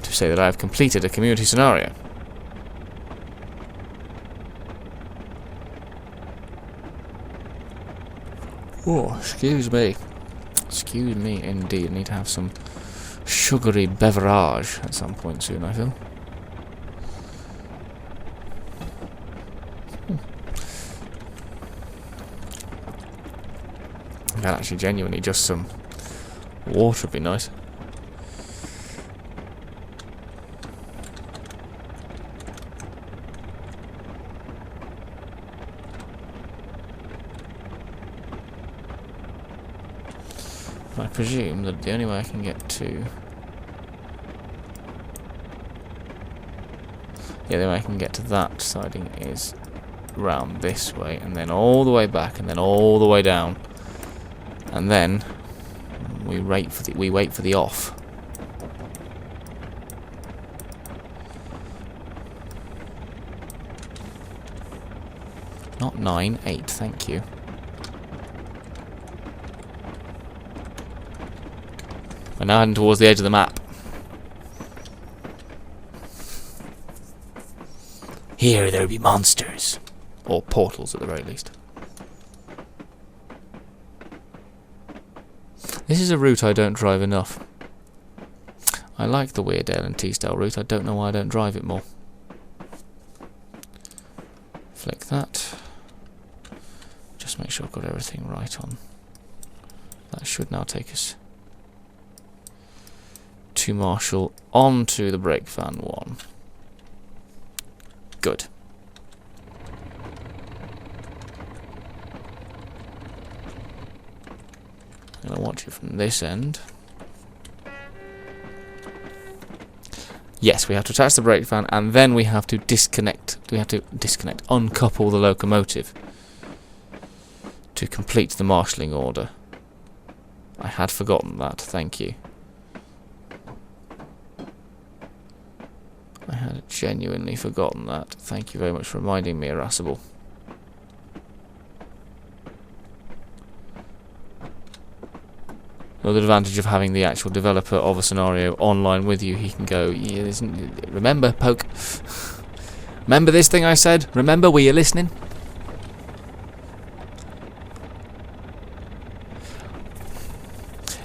A: to say that I have completed a community scenario. Oh, excuse me. Excuse me, indeed. I need to have some sugary beverage at some point soon, I feel. That actually genuinely just some water would be nice. I presume that the only way I can get to... Yeah, the only way I can get to that siding is round this way, and then all the way back, and then all the way down. And then we wait for the off. Not 9, 8, thank you. We're now heading towards the edge of the map. Here there be monsters. Or portals at the very least. This is a route I don't drive enough. I like the Weardale and Teesdale route. I don't know why I don't drive it more. Flick that. Just make sure I've got everything right on. That should now take us to Marshall onto the brake van 1. Good. I'm going to watch it from this end. Yes, we have to attach the brake van, and then we have to disconnect. We have to uncouple the locomotive to complete the marshalling order. I had forgotten that, thank you. I had genuinely forgotten that. Thank you very much for reminding me, Irascible. Another advantage of having the actual developer of a scenario online with you, he can go, yeah, remember, Poke? Remember this thing I said? Remember, were you listening?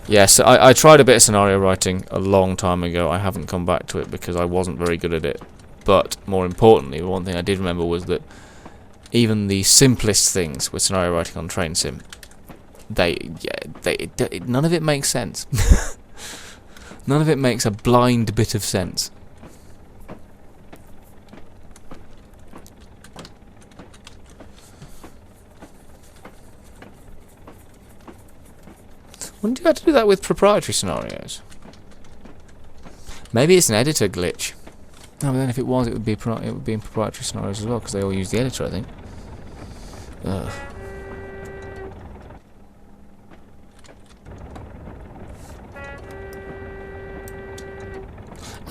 A: Yes, I tried a bit of scenario writing a long time ago. I haven't come back to it because I wasn't very good at it. But more importantly, one thing I did remember was that even the simplest things with scenario writing on Train Sim, none of it makes sense. None of it makes a blind bit of sense. Wouldn't you have to do that with proprietary scenarios? Maybe it's an editor glitch. No, but then if it was, it would be in proprietary scenarios as well, because they all use the editor, I think. Ugh.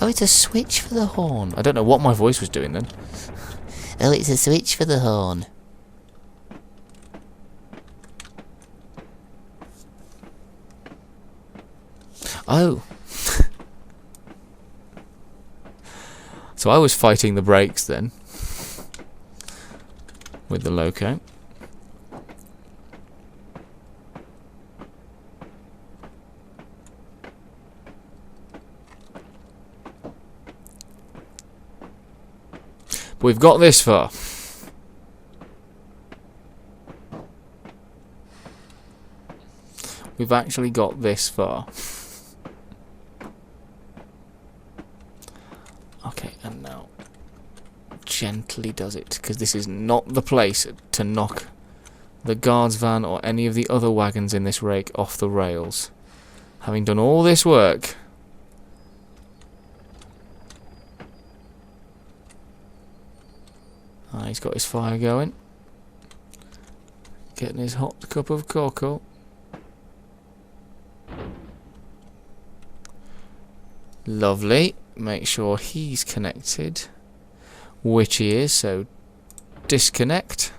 A: Oh, it's a switch for the horn. I don't know what my voice was doing then. Oh, it's a switch for the horn. Oh. So I was fighting the brakes then. With the loco. But we've got this far. We've actually got this far. Okay, and now gently does it, because this is not the place to knock the guard's van or any of the other wagons in this rake off the rails. Having done all this work, he's got his fire going, getting his hot cup of cocoa. Lovely. Make sure he's connected, which he is, so disconnect.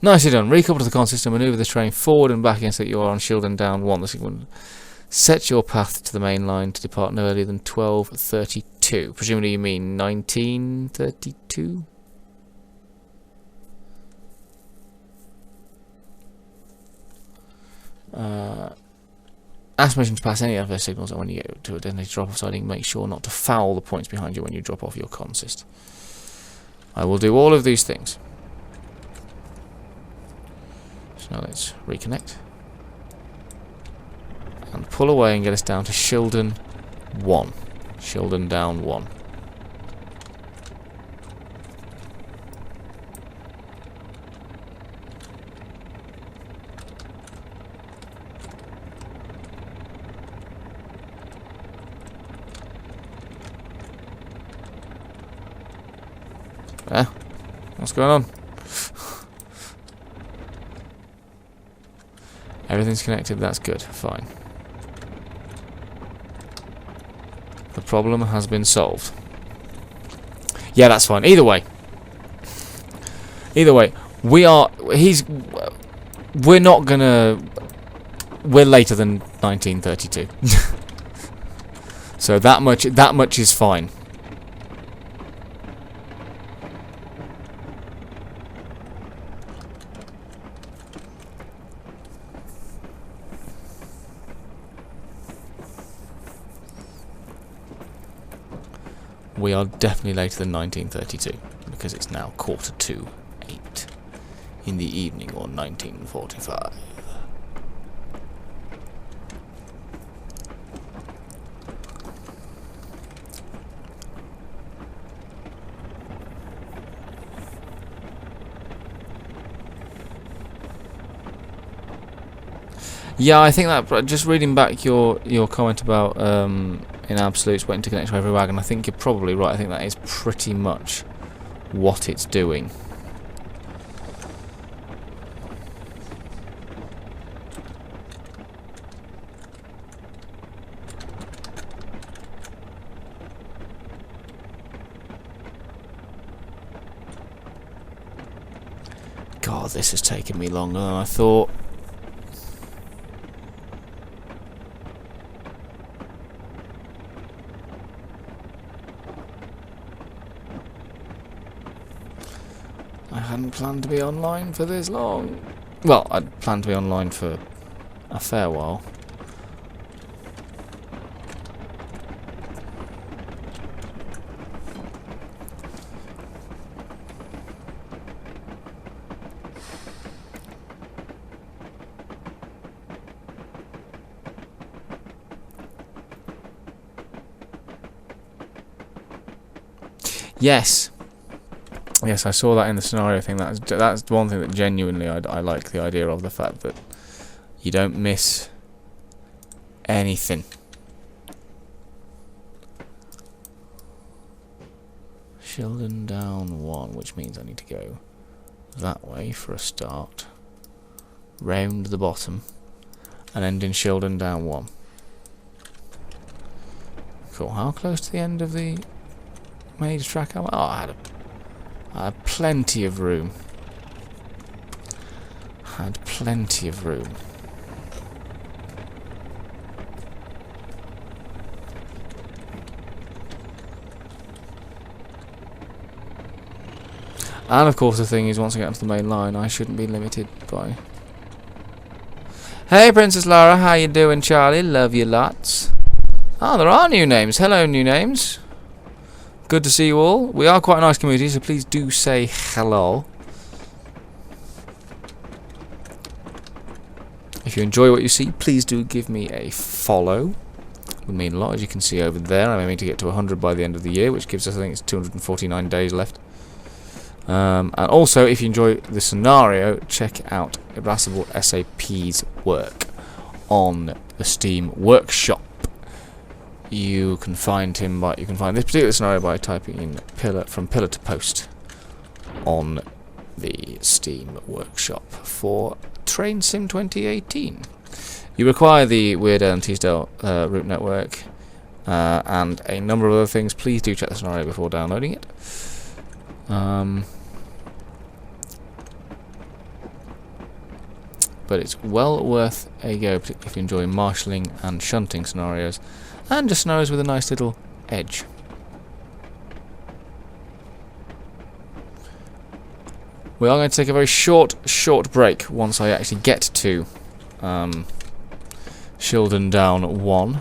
A: Nicely done. Recouple to the con system, manoeuvre the train forward and back against that you are on shield and down 1. The signal. Set your path to the main line to depart no earlier than 12:32. Presumably you mean 1932? Ask permission to pass any adverse signals, and when you get to a designated drop-off siding, make sure not to foul the points behind you when you drop off your consist. I will do all of these things. So now let's reconnect. And pull away and get us down to Shildon 1. Shildon down 1. What's going on? Everything's connected, that's good, fine. The problem has been solved. Yeah, that's fine. Either way, we're not gonna, we're later than 1932. So that much is fine. we are definitely later than 1932, because it's now 8:45 in the evening, or 1945. Yeah, I think that, just reading back your comment about in absolutes waiting to connect to every wagon, I think you're probably right. I think that is pretty much what it's doing. God, this has taken me longer than I thought. I hadn't planned to be online for this long. Well, I'd planned to be online for a fair while. Yes. Yes, I saw that in the scenario thing. That's one thing that genuinely I like the idea of, the fact that you don't miss anything. Shildon down 1, which means I need to go that way for a start, round the bottom, and end in Shildon down 1. Cool. How close to the end of the major track am I? Oh, I had plenty of room. Had plenty of room. And of course the thing is, once I get onto the main line, I shouldn't be limited by... Hey Princess Lara, how you doing, Charlie? Love you lots. Ah, there are new names. Hello, new names. Good to see you all. We are quite a nice community, so please do say hello. If you enjoy what you see, please do give me a follow. It would mean a lot. As you can see over there, I'm aiming to get to 100 by the end of the year, which gives us, I think it's 249 days left. And also, if you enjoy the scenario, check out Irascible SAP's work on the Steam Workshop. You can find this particular scenario by typing in from pillar to post on the Steam Workshop for Train Sim 2018. You require the Weird Al and Teasdale route network and a number of other things. Please do check the scenario before downloading it. But it's well worth a go, particularly if you enjoy marshalling and shunting scenarios, and just scenarios with a nice little edge. We are going to take a very short break once I actually get to Shildon down 1,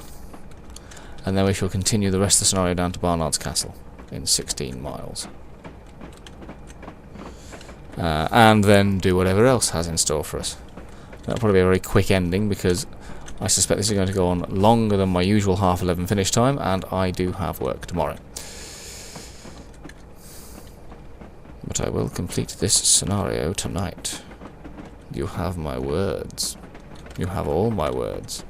A: and then we shall continue the rest of the scenario down to Barnard's Castle in 16 miles. And then do whatever else has in store for us. That'll probably be a very quick ending, because I suspect this is going to go on longer than my usual 11:30 finish time, and I do have work tomorrow. But I will complete this scenario tonight. You have my words. You have all my words.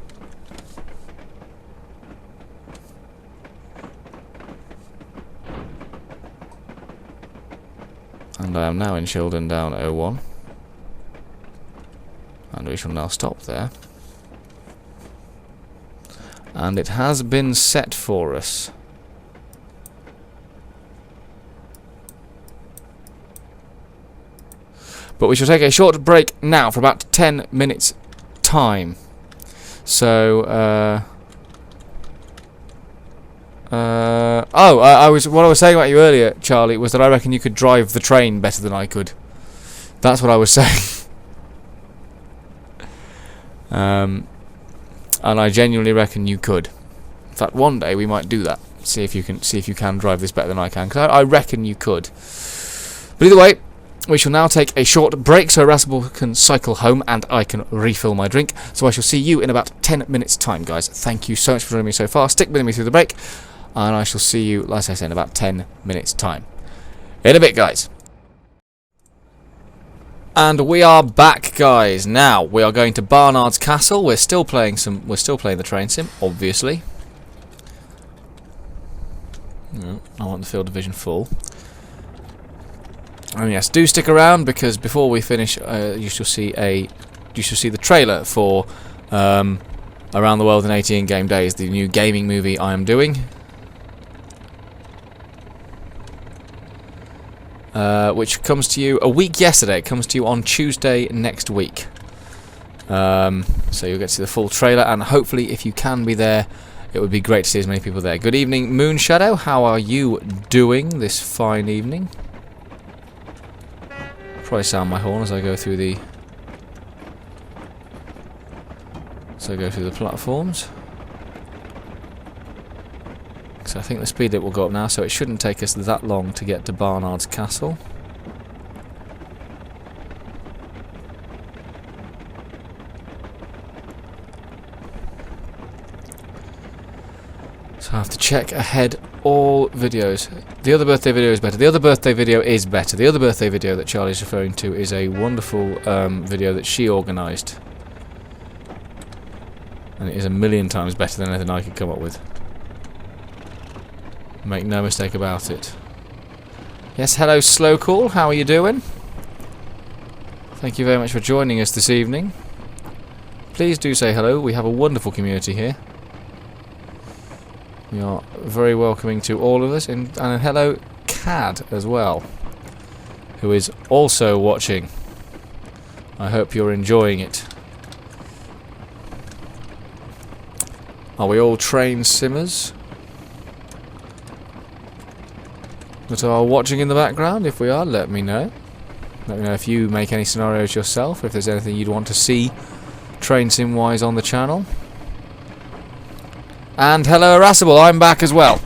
A: And I am now in Shildon down 01. And we shall now stop there. And it has been set for us. But we shall take a short break now for about 10 minutes time. So, what I was saying about you earlier, Charlie, was that I reckon you could drive the train better than I could. That's what I was saying. And I genuinely reckon you could. In fact, one day we might do that. See if you can drive this better than I can, because I reckon you could. But either way, we shall now take a short break so Irascible can cycle home and I can refill my drink. So I shall see you in about 10 minutes time, guys. Thank you so much for joining me so far. Stick with me through the break, and I shall see you, like I said, in about 10 minutes time. In a bit, guys. And we are back, guys. Now we are going to Barnard's Castle. We're still playing the train sim, obviously. No, I want the field division full. And yes, do stick around, because before we finish, you shall see the trailer for Around the World in 80 In-Game Days, the new gaming movie I am doing. Which comes to you a week yesterday. It comes to you on Tuesday next week. So you'll get to see the full trailer, and hopefully, if you can be there, it would be great to see as many people there. Good evening, Moonshadow. How are you doing this fine evening? Probably sound my horn as I go through the platforms. So I think the speed limit will go up now, so it shouldn't take us that long to get to Barnard's Castle. So I have to check ahead all videos. The other birthday video is better. The other birthday video is better. The other birthday video that Charlie's referring to is a wonderful video that she organised. And it is a million times better than anything I could come up with. Make no mistake about it. Yes, hello Slowcall, how are you doing? Thank you very much for joining us this evening. Please do say hello, we have a wonderful community here. We are very welcoming to all of us, and hello Cad as well, who is also watching. I hope you're enjoying it. Are we all trained simmers that are watching in the background? If we are, let me know. Let me know if you make any scenarios yourself, if there's anything you'd want to see train sim wise on the channel. And hello Irascible, I'm back as well.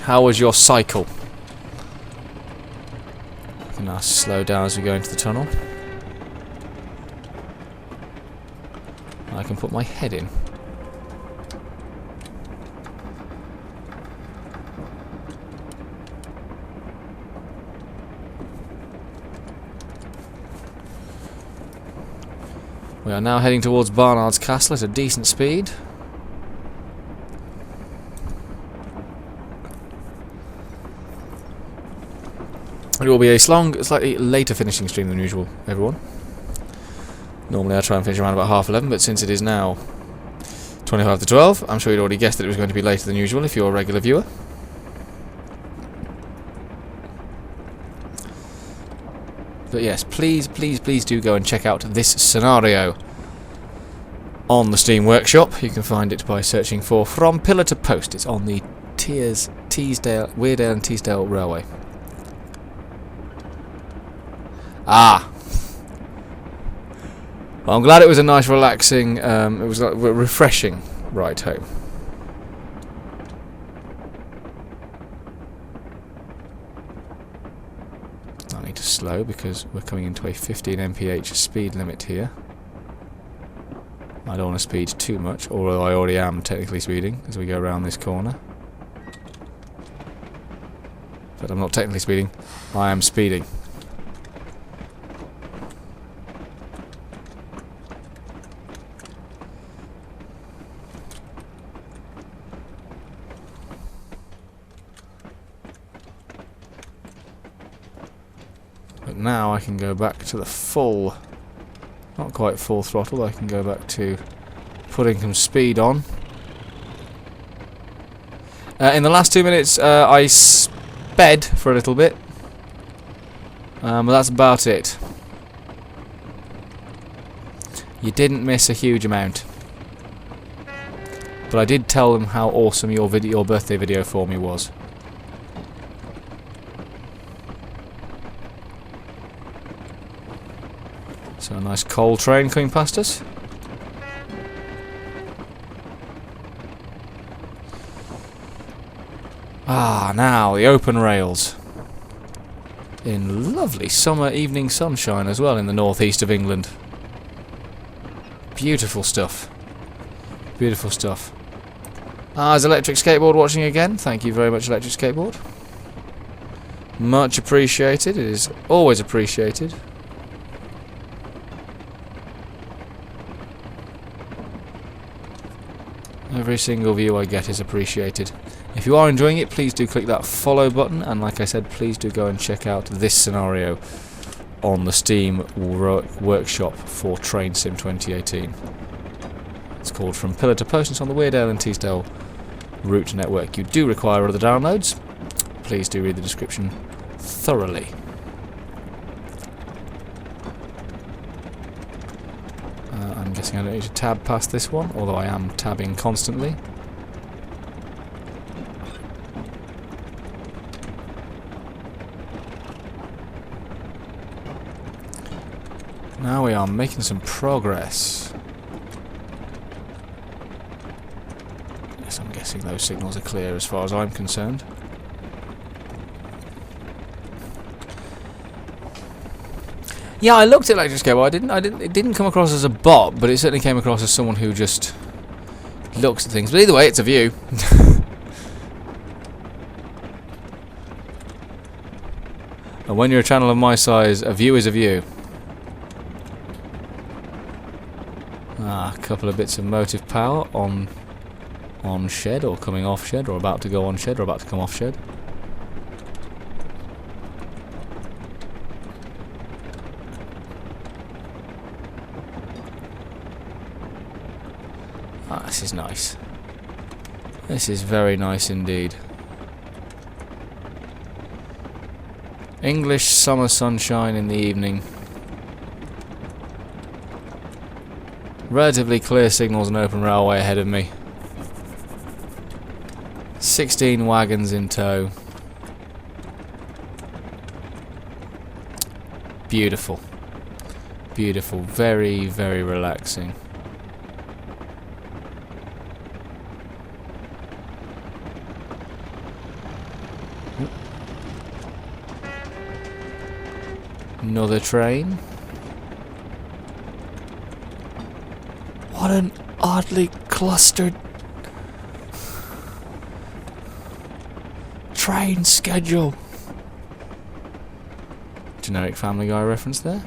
A: How was your cycle? I can now slow down as we go into the tunnel. I can put my head in. We are now heading towards Barnard's Castle at a decent speed. It will be a slightly later finishing stream than usual, everyone. Normally I try and finish around about 11:30, but since it is now 25 to 12, I'm sure you'd already guessed that it was going to be later than usual if you're a regular viewer. But yes, please do go and check out this scenario on the Steam Workshop. You can find it by searching for From Pillar to Post. It's on the Weardale and Teesdale Railway. Ah! Well, I'm glad it was a nice, relaxing, it was a refreshing ride home. I need to slow because we're coming into a 15 mph speed limit here. I don't want to speed too much, although I already am technically speeding as we go around this corner. But I'm not technically speeding, I am speeding. But now I can go back to the full, not quite full throttle, I can go back to putting some speed on. In the last 2 minutes I sped for a little bit, but that's about it. You didn't miss a huge amount. But I did tell them how awesome your birthday video for me was. So a nice coal train coming past us. Ah, now the open rails. In lovely summer evening sunshine as well in the northeast of England. Beautiful stuff. Beautiful stuff. Ah, is Electric Skateboard watching again? Thank you very much, Electric Skateboard. Much appreciated. It is always appreciated. Every single view I get is appreciated. If you are enjoying it, please do click that follow button, and like I said, please do go and check out this scenario on the Steam workshop for Train Sim 2018. It's called From Pillar to Post, and it's on the Weardale and Teesdale route network. You do require other downloads. Please do read the description thoroughly. I'm guessing I don't need to tab past this one, although I am tabbing constantly. Now we are making some progress. Yes, I'm guessing those signals are clear as far as I'm concerned. Yeah, I looked at Electric Skateboard. It didn't come across as a bot, but it certainly came across as someone who just looks at things. But either way, it's a view. And when you're a channel of my size, a view is a view. Ah, a couple of bits of motive power on shed, or coming off shed, or about to go on shed, or about to come off shed. Ah, this is nice. This is very nice indeed. English summer sunshine in the evening. Relatively clear signals and open railway ahead of me. 16 wagons in tow. Beautiful. Beautiful. Very, very relaxing. Another train. What an oddly clustered train schedule. Generic Family Guy reference there.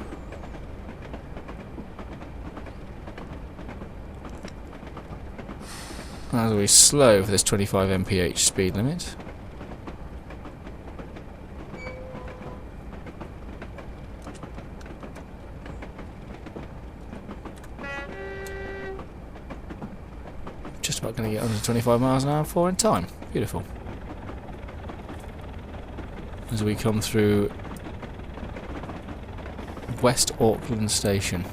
A: That's always slow for this 25 mph speed limit. Just about going to get under 25 miles an hour for in time. Beautiful. As we come through West Auckland Station.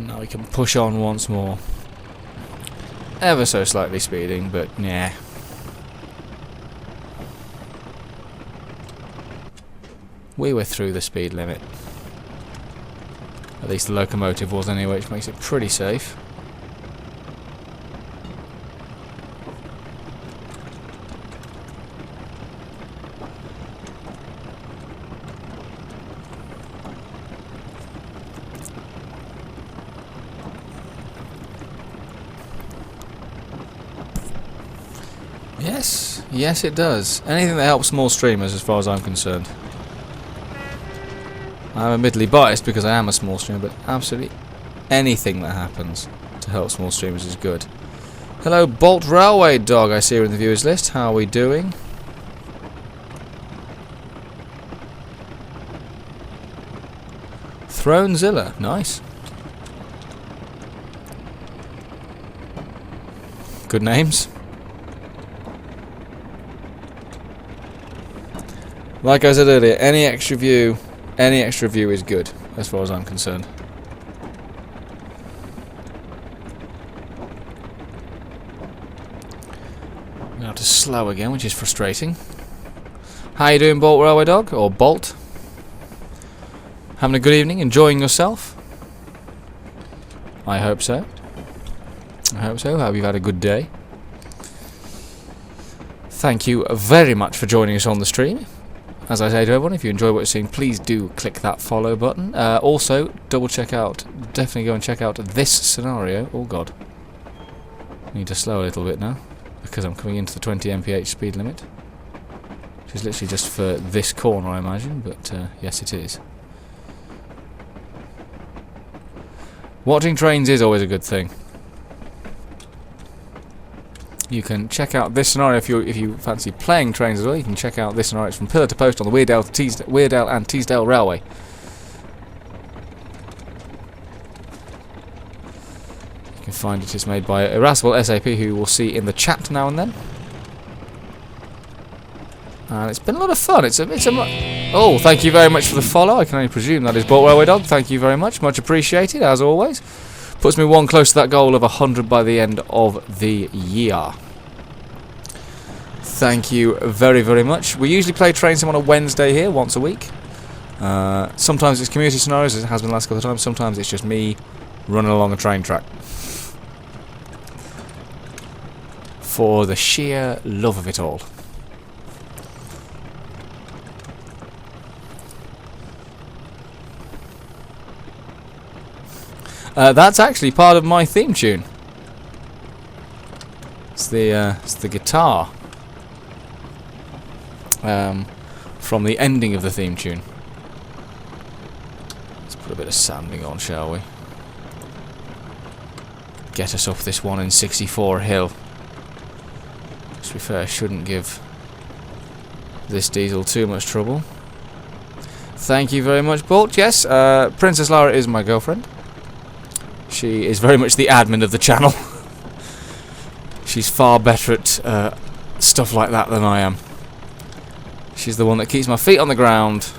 A: Now we can push on once more. Ever so slightly speeding, but yeah. We were through the speed limit. At least the locomotive was anyway, which makes it pretty safe. Yes, yes it does. Anything that helps small streamers as far as I'm concerned. I'm admittedly biased because I am a small streamer, but absolutely anything that happens to help small streamers is good. Hello Bolt Railway Dog, I see you in the viewers list. How are we doing? Thronezilla, nice. Good names. Like I said earlier, any extra view is good, as far as I'm concerned. Now to slow again, which is frustrating. How you doing, Bolt Railway Dog? Or Bolt? Having a good evening? Enjoying yourself? I hope so. I hope so. Hope you've had a good day. Thank you very much for joining us on the stream. As I say to everyone, if you enjoy what you're seeing, please do click that follow button. Also, definitely go and check out this scenario. Oh god. I need to slow a little bit now, because I'm coming into the 20 mph speed limit. Which is literally just for this corner, I imagine, but yes it is. Watching trains is always a good thing. You can check out this scenario if you fancy playing trains as well. You can check out this scenario. It's from pillar to post on the Weardale and Teesdale Railway. You can find it is made by Irascible SAP, who we'll see in the chat now and then. And it's been a lot of fun. Oh, thank you very much for the follow. I can only presume that is Bolt Railway Dog. Thank you very much. Much appreciated, as always. Puts me one close to that goal of 100 by the end of the year. Thank you very, very much. We usually play Train Sim on a Wednesday here, once a week. Sometimes it's community scenarios, as it has been the last couple of times. Sometimes it's just me running along a train track. For the sheer love of it all. That's actually part of my theme tune. It's the guitar from the ending of the theme tune. Let's put a bit of sanding on, shall we? Get us up this 1 in 64 hill. To be fair, I shouldn't give this diesel too much trouble. Thank you very much, Bolt. Yes, Princess Lara is my girlfriend. She is very much the admin of the channel. She's far better at stuff like that than I am. She's the one that keeps my feet on the ground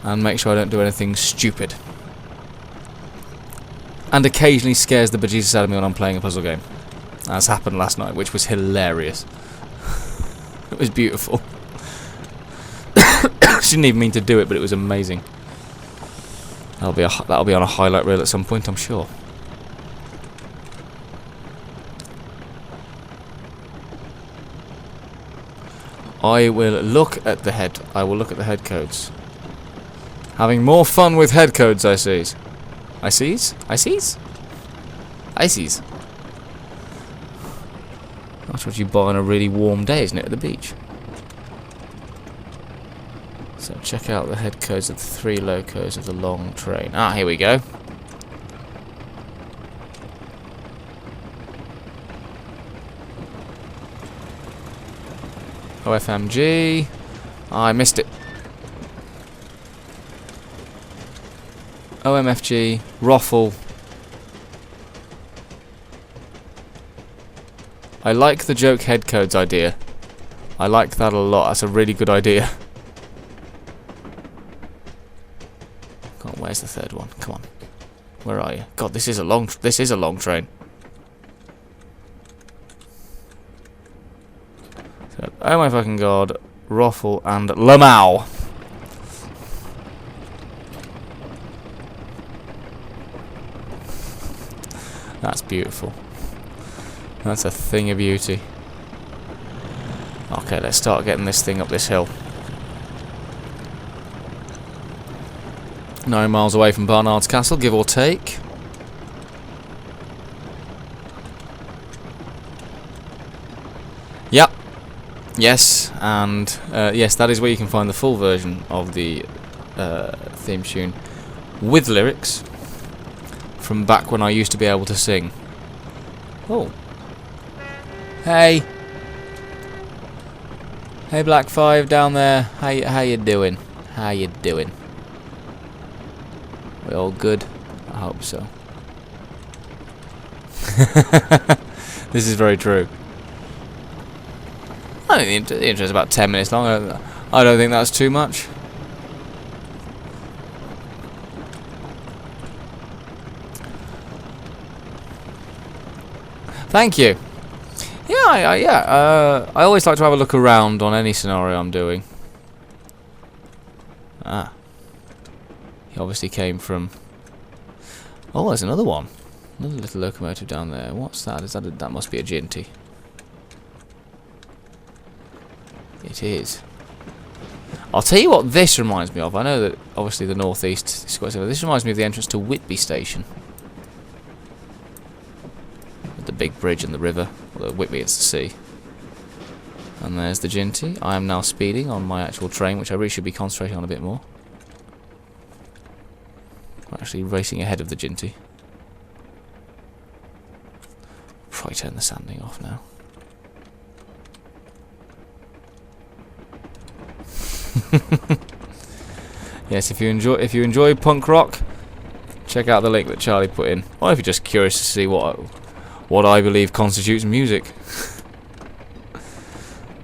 A: and makes sure I don't do anything stupid. And occasionally scares the bejesus out of me when I'm playing a puzzle game. As happened last night, which was hilarious. It was beautiful. She didn't even mean to do it, but it was amazing. That'll be on a highlight reel at some point, I'm sure. I will look at the head codes. Having more fun with head codes, I sees. I sees? That's what you buy on a really warm day, isn't it, at the beach? So check out the head codes of the 3 locos of the long train. Ah, here we go. OFMG. I missed it. OMFG. Roffle. I like the joke head codes idea. I like that a lot. That's a really good idea. God, where's the third one? Come on. Where are you? God, this is a long train. So, oh my fucking god. Roffle and Lamau. That's beautiful. That's a thing of beauty. Okay, let's start getting this thing up this hill. 9 miles away from Barnard's Castle, give or take. Yep. Yes, and yes, that is where you can find the full version of the theme tune with lyrics from back when I used to be able to sing. Oh. Hey. Hey, Black 5 down there. How you doing? How you doing? We all good? I hope so. This is very true. I think the intro is about 10 minutes long. I don't think that's too much. Thank you. Yeah, I always like to have a look around on any scenario I'm doing. Ah. He obviously came from... Oh, there's another one. Another little locomotive down there. What's that? Is that that must be a Ginty. It is. I'll tell you what this reminds me of. I know that obviously the northeast is quite similar. This reminds me of the entrance to Whitby Station. With the big bridge and the river. Although Whitby it's the sea. And there's the Ginty. I am now speeding on my actual train, which I really should be concentrating on a bit more. I'm actually racing ahead of the Ginty. Probably turn the sanding off now. Yes, if you enjoy punk rock, check out the link that Charlie put in. Or if you're just curious to see what I believe constitutes music.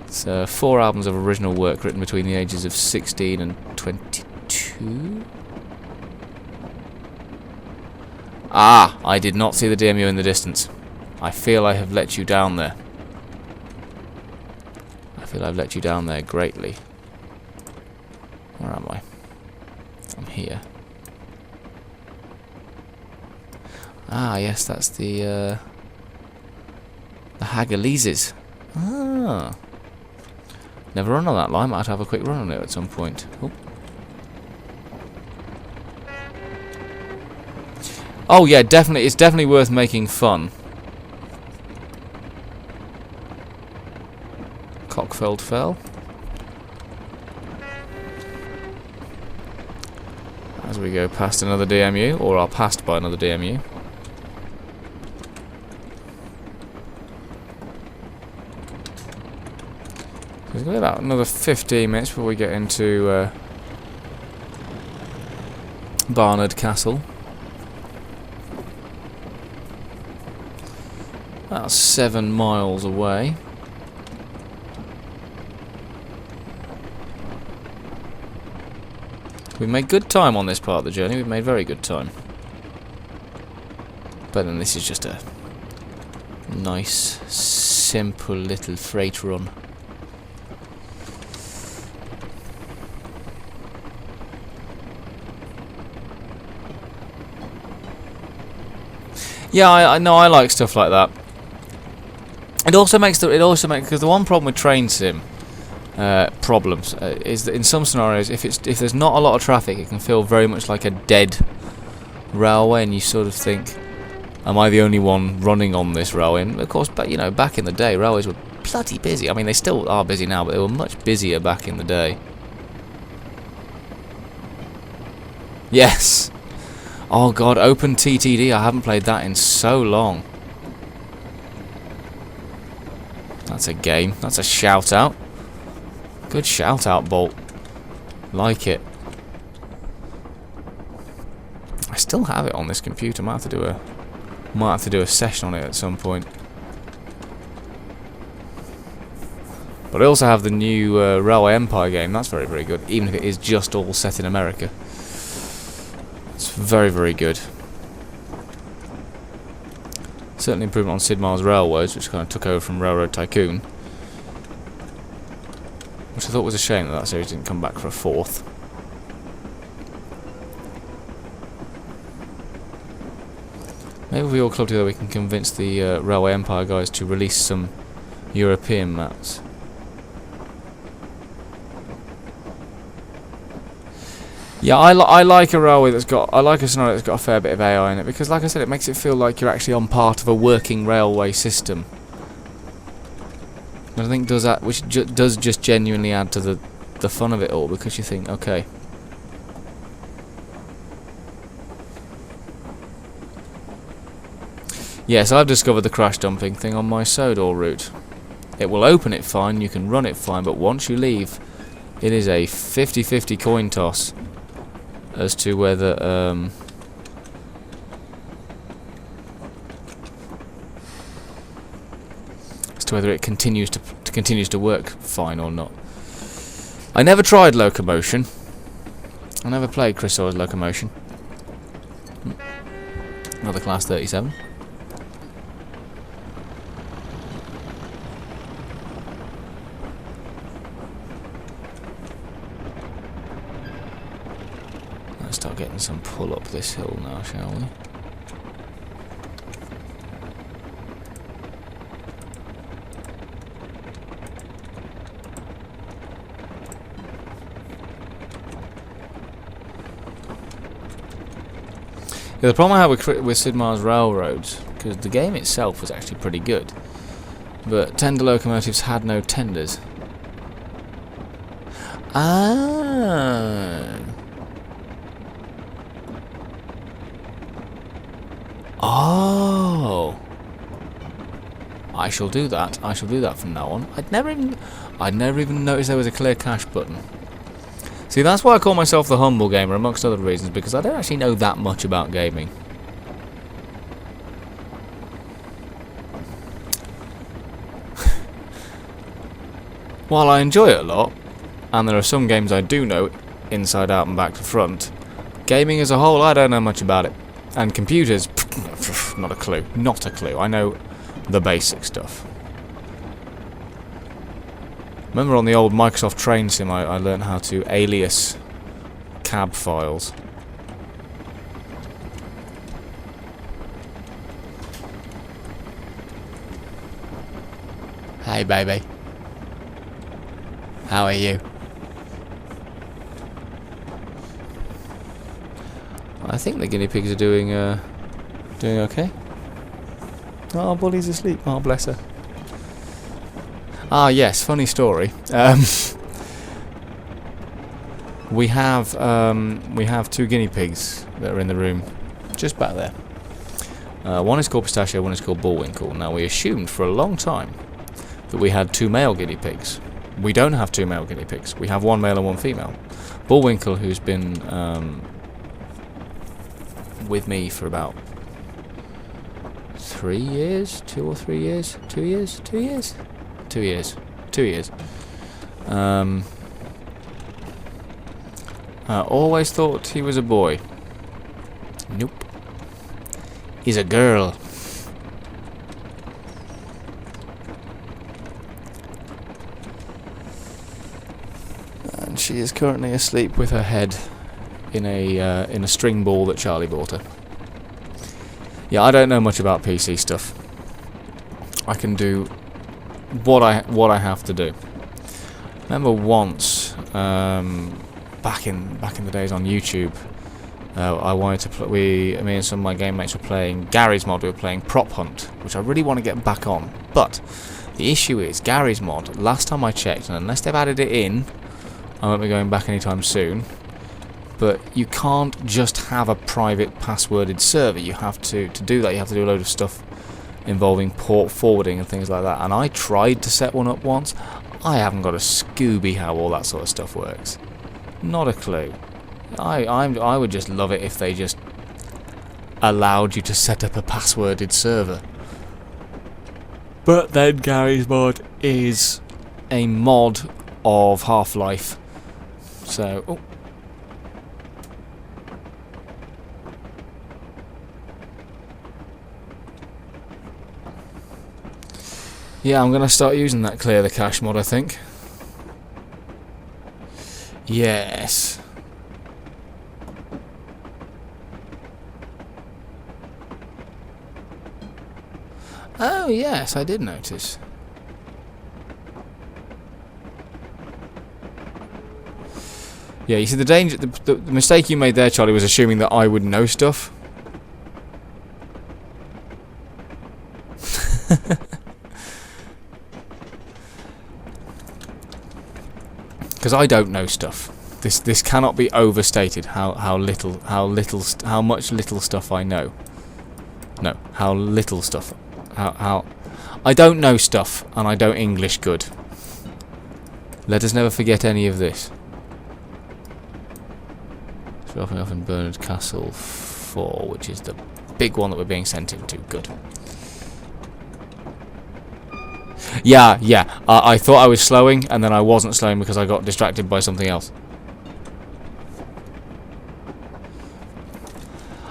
A: It's 4 albums of original work written between the ages of 16 and 22. Ah, I did not see the DMU in the distance. I feel I have let you down there. I feel I've let you down there greatly. Where am I? I'm here. Ah, yes, that's the Hagaleses. Ah. Never run on that line. Might have a quick run on it at some point. Oh yeah, definitely. It's definitely worth making fun. Cockfeld fell. As we go past another DMU, or are passed by another DMU. There's going to be about another 15 minutes before we get into Barnard Castle. About 7 miles away. We've made good time on this part of the journey. We've made very good time. But then this is just a nice, simple little freight run. Yeah, I know. I like stuff like that. It also makes because the one problem with train sim problems is that in some scenarios, if there's not a lot of traffic, it can feel very much like a dead railway, and you sort of think, am I the only one running on this railway? And of course, but you know, back in the day, railways were bloody busy. I mean, they still are busy now, but they were much busier back in the day. Yes. Oh god, Open TTD. I haven't played that in so long. That's a game. That's a shout out. Good shout out, Bolt. Like it. I still have it on this computer. Might have to do a session on it at some point. But I also have the new Railway Empire game. That's very, very good. Even if it is just all set in America. It's very, very good. Certainly improvement on Sid Meier's Railways, which kind of took over from Railroad Tycoon. Which I thought was a shame that series didn't come back for a 4th. Maybe if we all club together we can convince the Railway Empire guys to release some European maps. Yeah, I like a railway I like a scenario that's got a fair bit of AI in it, because like I said, it makes it feel like you're actually on part of a working railway system. And I think does that, which does just genuinely add to the fun of it all, because you think, okay. Yes, I've discovered the crash dumping thing on my Sodor route. It will open it fine, you can run it fine, but once you leave, it is a 50-50 coin toss as to whether it continues to work fine or not. I never tried locomotion. I never played Chris Sawyer's Locomotion. Another Class 37. start getting some pull up this hill now, shall we? Yeah, the problem I have with Sid Meier's Railroads, because the game itself was actually pretty good, but tender locomotives had no tenders. Ah. Oh. I shall do that. I shall do that from now on. I'd never even noticed there was a clear cache button. See, that's why I call myself the humble gamer, amongst other reasons, because I don't actually know that much about gaming. While I enjoy it a lot, and there are some games I do know inside out and back to front, gaming as a whole, I don't know much about it. And computers, not a clue. Not a clue. I know the basic stuff. Remember on the old Microsoft Train Sim, I learned how to alias cab files. Hey baby. How are you? I think the guinea pigs are doing okay. Oh, Bully's asleep. Oh, bless her. Ah, yes, funny story. We have 2 guinea pigs that are in the room, just back there. One is called Pistachio, one is called Bullwinkle. Now, we assumed for a long time that we had 2 male guinea pigs. We don't have 2 male guinea pigs. We have 1 male and 1 female. Bullwinkle, who's been with me for about 3 years, 2 or 3 years, 2 years, 2 years. 2 years. 2 years. I always thought he was a boy. Nope. He's a girl. And she is currently asleep with her head in a string ball that Charlie bought her. Yeah, I don't know much about PC stuff. I can do what I have to do. Remember once, back in the days on YouTube, I wanted to me and some of my game mates were playing Gary's Mod. We were playing Prop Hunt, which I really want to get back on. But the issue is Gary's Mod. Last time I checked, and unless they've added it in, I won't be going back anytime soon. But you can't just have a private passworded server. You have to do that. You have to do a load of stuff involving port forwarding and things like that. And I tried to set one up once. I haven't got a Scooby how all that sort of stuff works. Not a clue. I would just love it if they just allowed you to set up a passworded server. But then Gary's Mod is a mod of Half-Life. So, oh. Yeah, I'm going to start using that clear the cache mod, I think. Yes. Oh, yes, I did notice. Yeah, you see the danger, the mistake you made there, Charlie, was assuming that I would know stuff. Because I don't know stuff. This cannot be overstated. How much little stuff I know. No, how little stuff. How I don't know stuff, and I don't English good. Let us never forget any of this. Dropping off in Bernard Castle 4, which is the big one that we're being sent into. Good. Yeah. I thought I was slowing, and then I wasn't slowing because I got distracted by something else.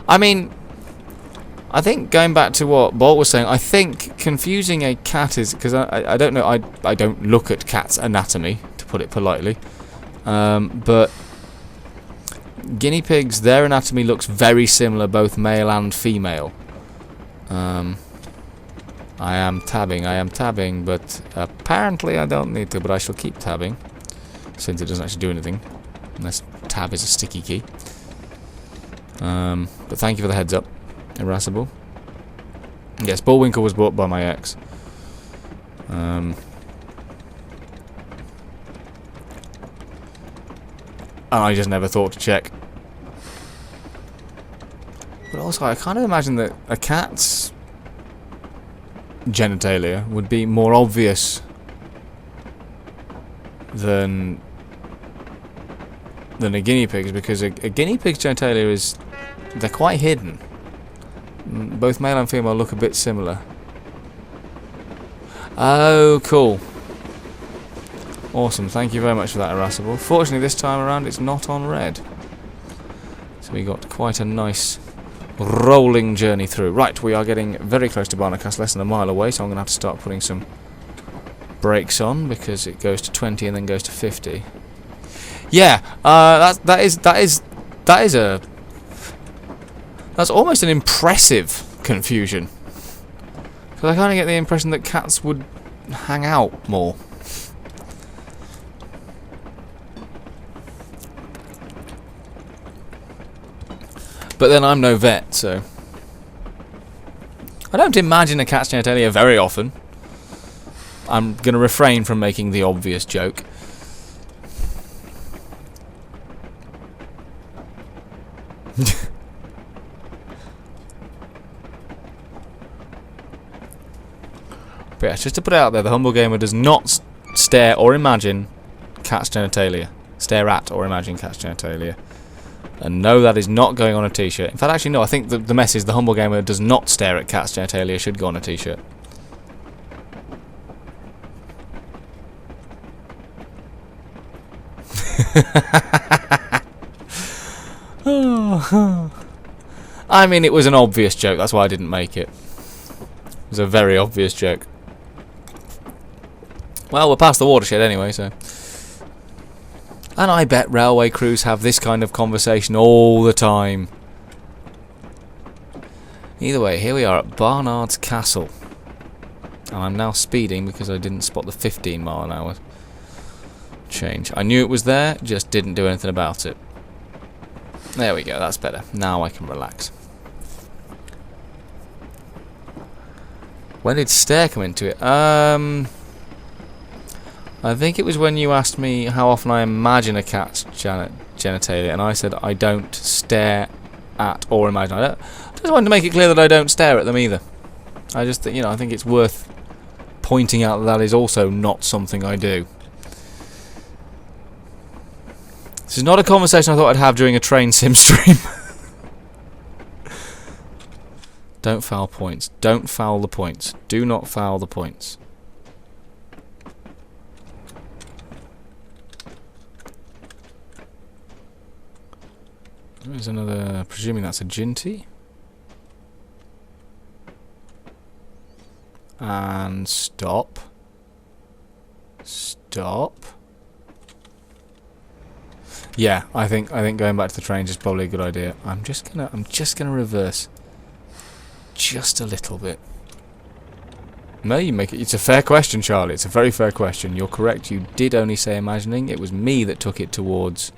A: I mean, I think going back to what Bolt was saying, I think confusing a cat is because I don't know. I don't look at cats' anatomy, to put it politely, but Guinea pigs, their anatomy looks very similar, both male and female. I am tabbing, but apparently I don't need to, but I shall keep tabbing, since it doesn't actually do anything, unless tab is a sticky key. But thank you for the heads up, Irascible. Yes, Bullwinkle was bought by my ex. And I just never thought to check. But also, I kind of imagine that a cat's genitalia would be more obvious than a guinea pig's, because a guinea pig's genitalia they're quite hidden. Both male and female look a bit similar. Oh, cool. Awesome, thank you very much for that, Irascible. Fortunately, this time around it's not on red. So we got quite a nice rolling journey through. Right, we are getting very close to Barnard Castle, less than a mile away, so I'm going to have to start putting some brakes on, because it goes to 20 and then goes to 50. Yeah, that's almost an impressive confusion. Because I kind of get the impression that cats would hang out more. But then I'm no vet, so I don't imagine a cat's genitalia very often. I'm going to refrain from making the obvious joke. But yeah, just to put it out there, the Humble Gamer does not stare or imagine cat's genitalia. Stare at or imagine cat's genitalia. And no, that is not going on a t-shirt. In fact, actually, no, I think the message, the Humble Gamer does not stare at cat's genitalia, should go on a t-shirt. I mean, it was an obvious joke, that's why I didn't make it. It was a very obvious joke. Well, we're past the watershed anyway, so... And I bet railway crews have this kind of conversation all the time. Either way, here we are at Barnard's Castle. And I'm now speeding because I didn't spot the 15 mile an hour change. I knew it was there, just didn't do anything about it. There we go, that's better. Now I can relax. When did stare come into it? I think it was when you asked me how often I imagine a cat's genitalia, and I said I don't stare at or imagine. I just wanted to make it clear that I don't stare at them either. I just think, I think it's worth pointing out that is also not something I do. This is not a conversation I thought I'd have during a train sim stream. Don't foul points. Don't foul the points. Do not foul the points. There's another, presuming that's a Ginty. And stop. Stop. Yeah, I think going back to the trains is probably a good idea. I'm just gonna reverse just a little bit. No, you make it. It's a fair question, Charlie. It's a very fair question. You're correct. You did only say imagining. It was me that took it towards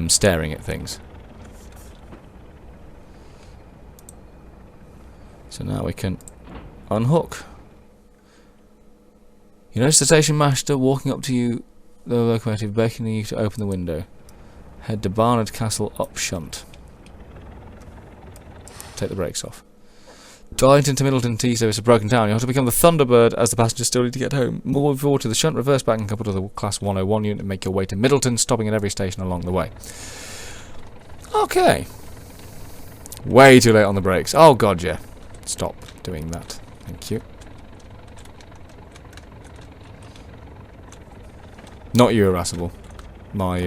A: staring at things. So now we can unhook. You notice the station master walking up to you, the locomotive, beckoning you to open the window. Head to Barnard Castle up shunt. Take the brakes off. Darlington to Middleton T service have broken down. You have to become the Thunderbird as the passengers still need to get home. Move forward to the shunt, reverse back and couple to the Class 101 unit and make your way to Middleton, stopping at every station along the way. Okay. Way too late on the brakes. Oh god, yeah. Stop doing that. Thank you. Not you, Irascible. My,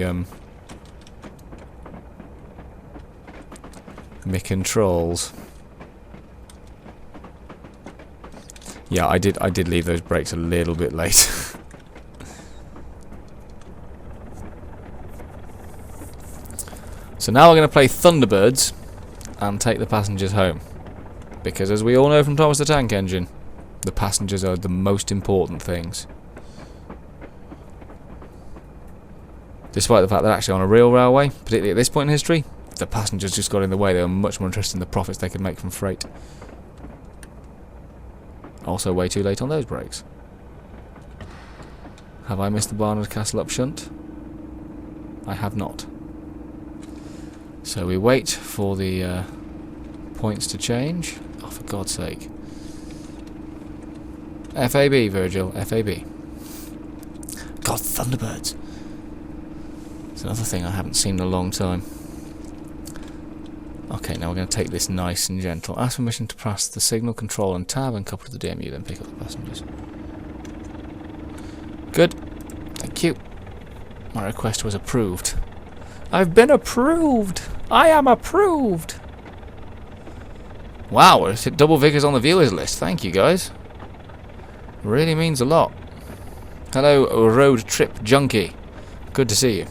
A: Mick and Trolls. Yeah, I did leave those brakes a little bit late. So now we're going to play Thunderbirds and take the passengers home. Because as we all know from Thomas the Tank Engine, the passengers are the most important things. Despite the fact they're actually on a real railway, particularly at this point in history, the passengers just got in the way. They were much more interested in the profits they could make from freight. Also way too late on those brakes. Have I missed the Barnard Castle up shunt? I have not. So we wait for the points to change. Oh, for God's sake. FAB, Virgil, FAB. God, Thunderbirds. It's another thing I haven't seen in a long time. Okay, now we're going to take this nice and gentle. Ask permission to press the signal control and tab and couple to the DMU, then pick up the passengers. Good. Thank you. My request was approved. I've been approved! I am approved! Wow, we've hit double figures on the viewers list. Thank you, guys. Really means a lot. Hello, Road Trip Junkie. Good to see you.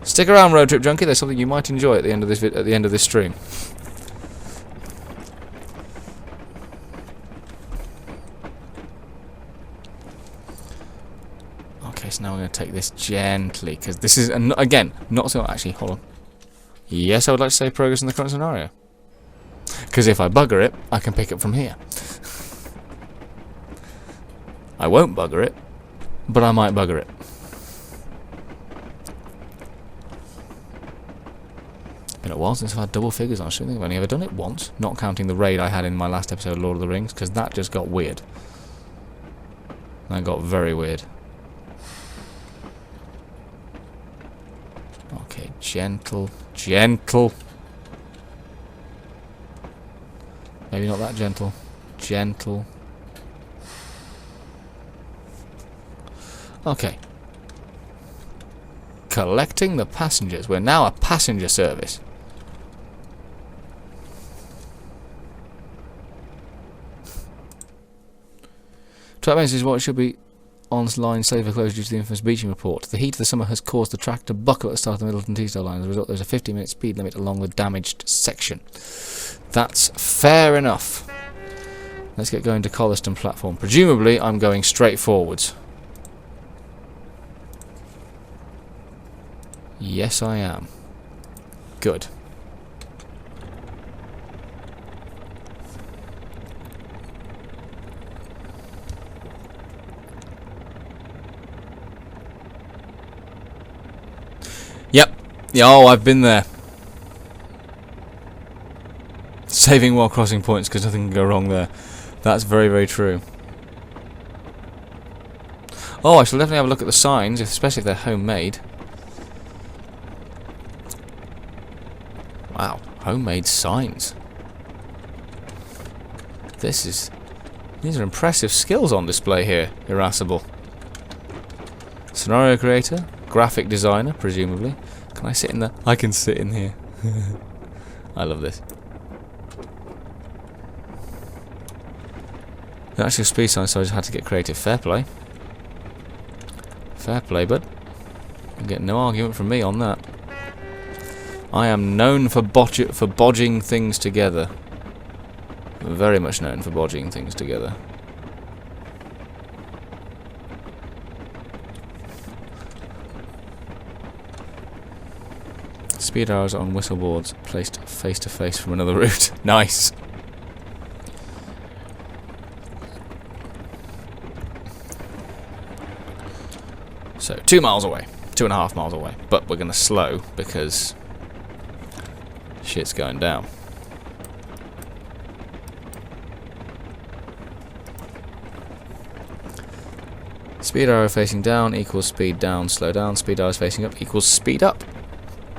A: Stick around, Road Trip Junkie. There's something you might enjoy at the end of this stream. Okay, so now we're going to take this gently, because this is again not so. Actually, hold on. Yes, I would like to say progress in the current scenario. Because if I bugger it, I can pick it from here. I won't bugger it, but I might bugger it. Been a while since I've had double figures on something. I've only ever done it once, not counting the raid I had in my last episode of Lord of the Rings, because that just got weird. That got very weird. Okay, gentle, gentle. Maybe not that gentle. Gentle. Okay. Collecting the passengers. We're now a passenger service. Track is what should be on-line slave for closure due to the infamous Beeching report. The heat of the summer has caused the track to buckle at the start of the Middleton Teesdale line. As a result, there's a 50-minute speed limit along the damaged section. That's fair enough. Let's get going to Colliston platform. Presumably, I'm going straight forwards. Yes, I am. Good. Yep. Yeah, oh, I've been there. Saving while crossing points because nothing can go wrong there. That's very, very true. Oh, I shall definitely have a look at the signs, especially if they're homemade. Wow, homemade signs. These are impressive skills on display here, Irascible. Scenario creator, graphic designer, presumably. Can I sit in there? I can sit in here. I love this. The actual speed sign, so I just had to get creative. Fair play. Fair play, bud. You get no argument from me on that. I am known for bodging things together. Very much known for bodging things together. Speed arrows on whistle boards placed face to face from another route. Nice. So 2 miles away, 2.5 miles away, but we're going to slow because shit's going down. Speed arrow facing down equals speed down, slow down. Speed arrows facing up equals speed up.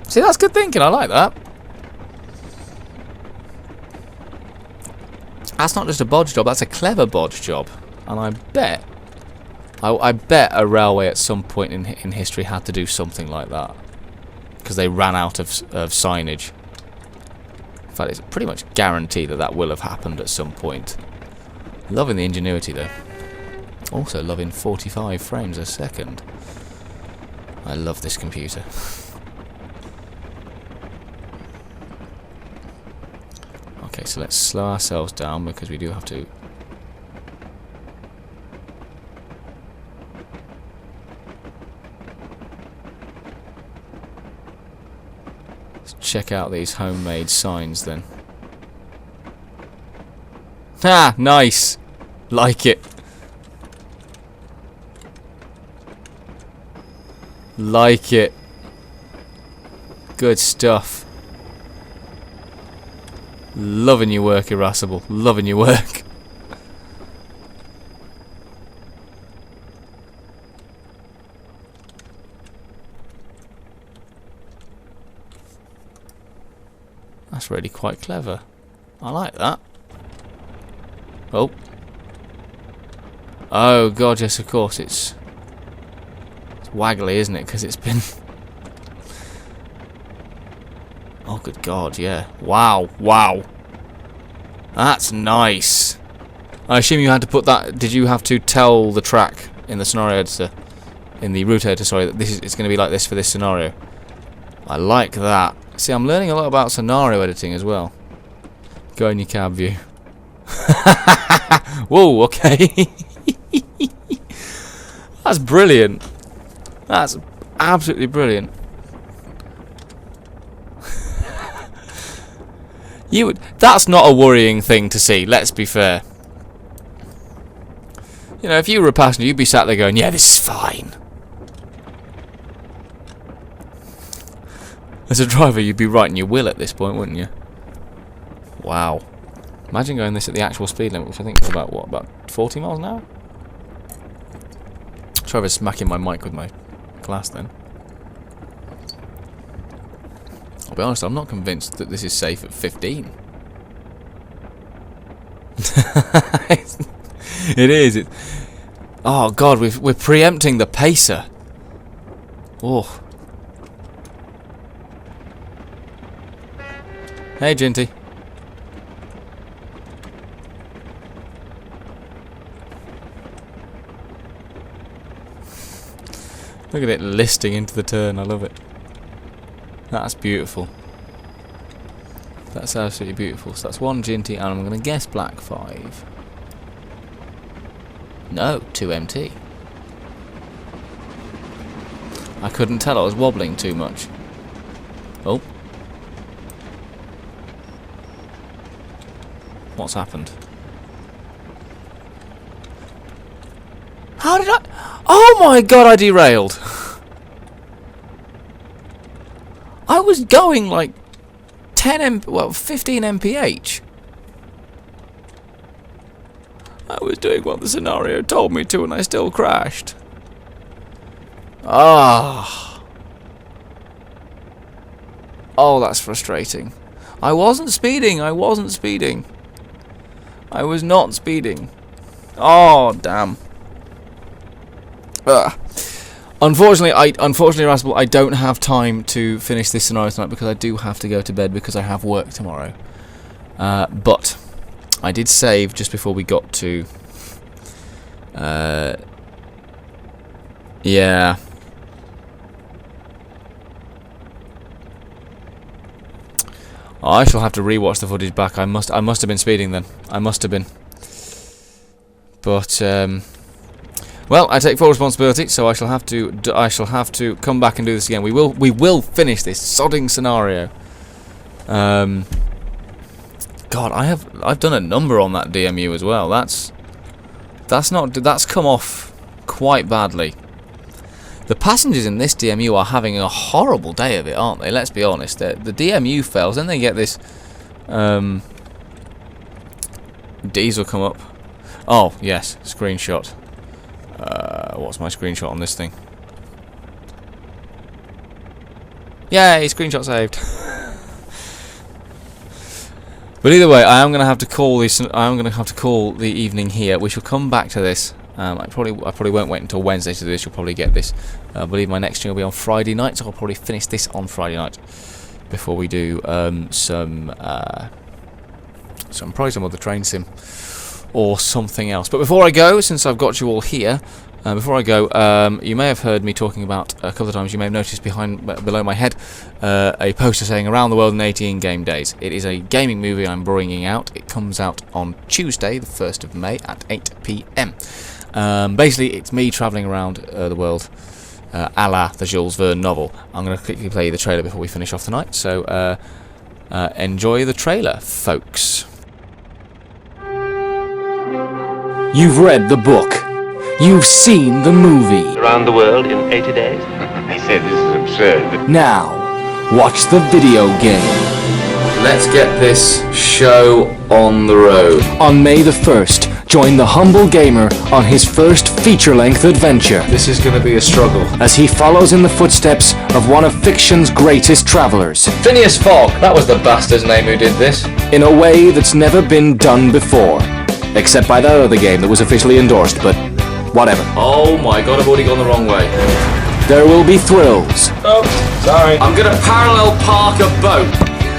A: See, that's good thinking. I like that. That's not just a bodge job. That's a clever bodge job. And I bet a railway at some point in history had to do something like that because they ran out of signage. In fact, it's pretty much guaranteed that that will have happened at some point. Loving the ingenuity though. Also loving 45 frames a second. I love this computer. so let's slow ourselves down because we do have to. Let's check out these homemade signs then. Ah, nice! Like it. Like it. Good stuff. Loving your work, Irascible. Loving your work. That's really quite clever. I like that. Oh. Oh god, yes, of course, it's waggly, isn't it? Because it's been... Oh, good god, yeah. Wow, wow. That's nice. I assume you had to put that... Did you have to tell the track in the scenario editor, in the route editor, sorry, that this is, it's going to be like this for this scenario? I like that. See, I'm learning a lot about scenario editing as well. Go in your cab view. Whoa, okay. That's brilliant. That's absolutely brilliant. That's not a worrying thing to see, let's be fair. You know, if you were a passenger, you'd be sat there going, yeah, this is fine. As a driver, you'd be writing your will at this point, wouldn't you? Wow. Imagine going this at the actual speed limit, which I think is about, what, about 40 miles an hour? Sorry for smacking my mic with my glass then. I'll be honest, I'm not convinced that this is safe at 15. It is. Oh god, we're preempting the pacer. Oh. Hey, Ginty. Look at it listing into the turn, I love it. That's beautiful. That's absolutely beautiful. So that's 1 Ginty, and I'm going to guess black 5. No, 2 MT. I couldn't tell, I was wobbling too much. Oh. What's happened? How did I... Oh my god, I derailed! I was going like 15 mph. I was doing what the scenario told me to and I still crashed. Ah. Oh, that's frustrating. I wasn't speeding, I wasn't speeding. I was not speeding. Oh, damn. Ugh. Unfortunately, Irascible, I don't have time to finish this scenario tonight because I do have to go to bed because I have work tomorrow. But I did save just before we got to... yeah. I shall have to rewatch the footage back. I must have been speeding then. I must have been. But well, I take full responsibility, so I shall have to come back and do this again. We will finish this sodding scenario. God, I've done a number on that DMU as well. That's come off quite badly. The passengers in this DMU are having a horrible day of it, aren't they? Let's be honest. The DMU fails, then they get this diesel come up. Oh yes, screenshot. What's my screenshot on this thing? Yay, screenshot saved. But either way, I am going to have to call this. I am going to have to call the evening here. We shall come back to this. I probably won't wait until Wednesday to do this. You'll probably get this. I believe my next stream will be on Friday night, so I'll probably finish this on Friday night before we do probably some other train sim or something else. But before I go, since I've got you all here, Before I go, you may have heard me talking about a couple of times. You may have noticed below my head a poster saying "Around the World in 80 in-game days." It is a gaming movie I'm bringing out. It comes out on Tuesday, the 1st of May at 8 p.m. Basically, it's me travelling around the world, a la the Jules Verne novel. I'm going to quickly play the trailer before we finish off tonight. So enjoy the trailer, folks.
B: You've read the book. You've seen the movie.
C: Around the world in 80 days?
D: I said this is absurd.
B: Now, watch the video game.
A: Let's get this show on the road.
B: On May the 1st, join the humble gamer on his first feature-length adventure
A: This is going to be a struggle.
B: as he follows in the footsteps of one of fiction's greatest travelers
A: Phineas Fogg. That was the bastard's name who did this.
B: in a way that's never been done before. Except by that other game that was officially endorsed, but whatever.
A: Oh my god, I've already gone the wrong way.
B: There will be thrills,
A: Oh, sorry. I'm going to parallel park a boat.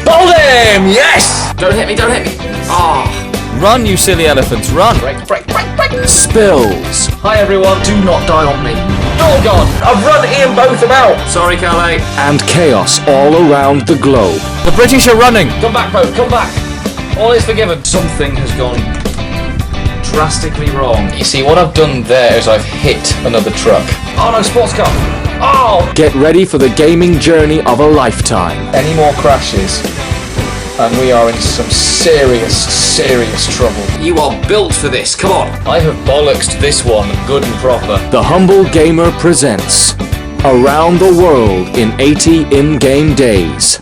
A: Hold him! Yes! Don't hit me, don't hit me. Ah. Run, you silly elephants, run! Break.
B: spills,
A: Hi everyone, do not die on me. Oh god, I've run Ian Botham out! Sorry, Calais.
B: and chaos all around the globe.
A: The British are running! Come back, boat, come back! All is forgiven. Something has gone drastically wrong. You see, what I've done there is I've hit another truck. Oh no, sports car! Oh!
B: Get ready for the gaming journey of a lifetime.
A: Any more crashes, and we are in some serious trouble. You are built for this, come on! I have bollocksed this one good and proper.
B: The Humble Gamer presents Around the World in 80 in-game days.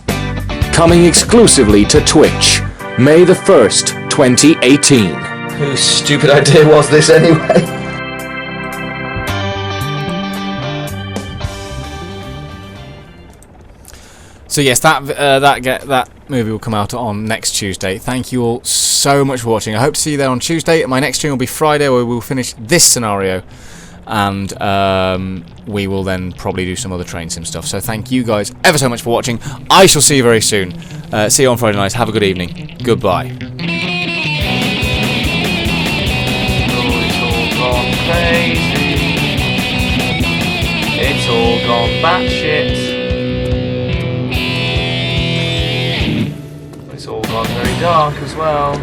B: Coming exclusively to Twitch, May the 1st, 2018.
A: Whose stupid idea was this anyway? So yes, that movie will come out on next Tuesday. Thank you all so much for watching. I hope to see you there on Tuesday. My next stream will be Friday, where we'll finish this scenario, and we will then probably do some other train sim stuff. So thank you guys ever so much for watching. I shall see you very soon. See you on Friday night. Have a good evening. Goodbye. It's all gone batshit. It's all gone very dark as well.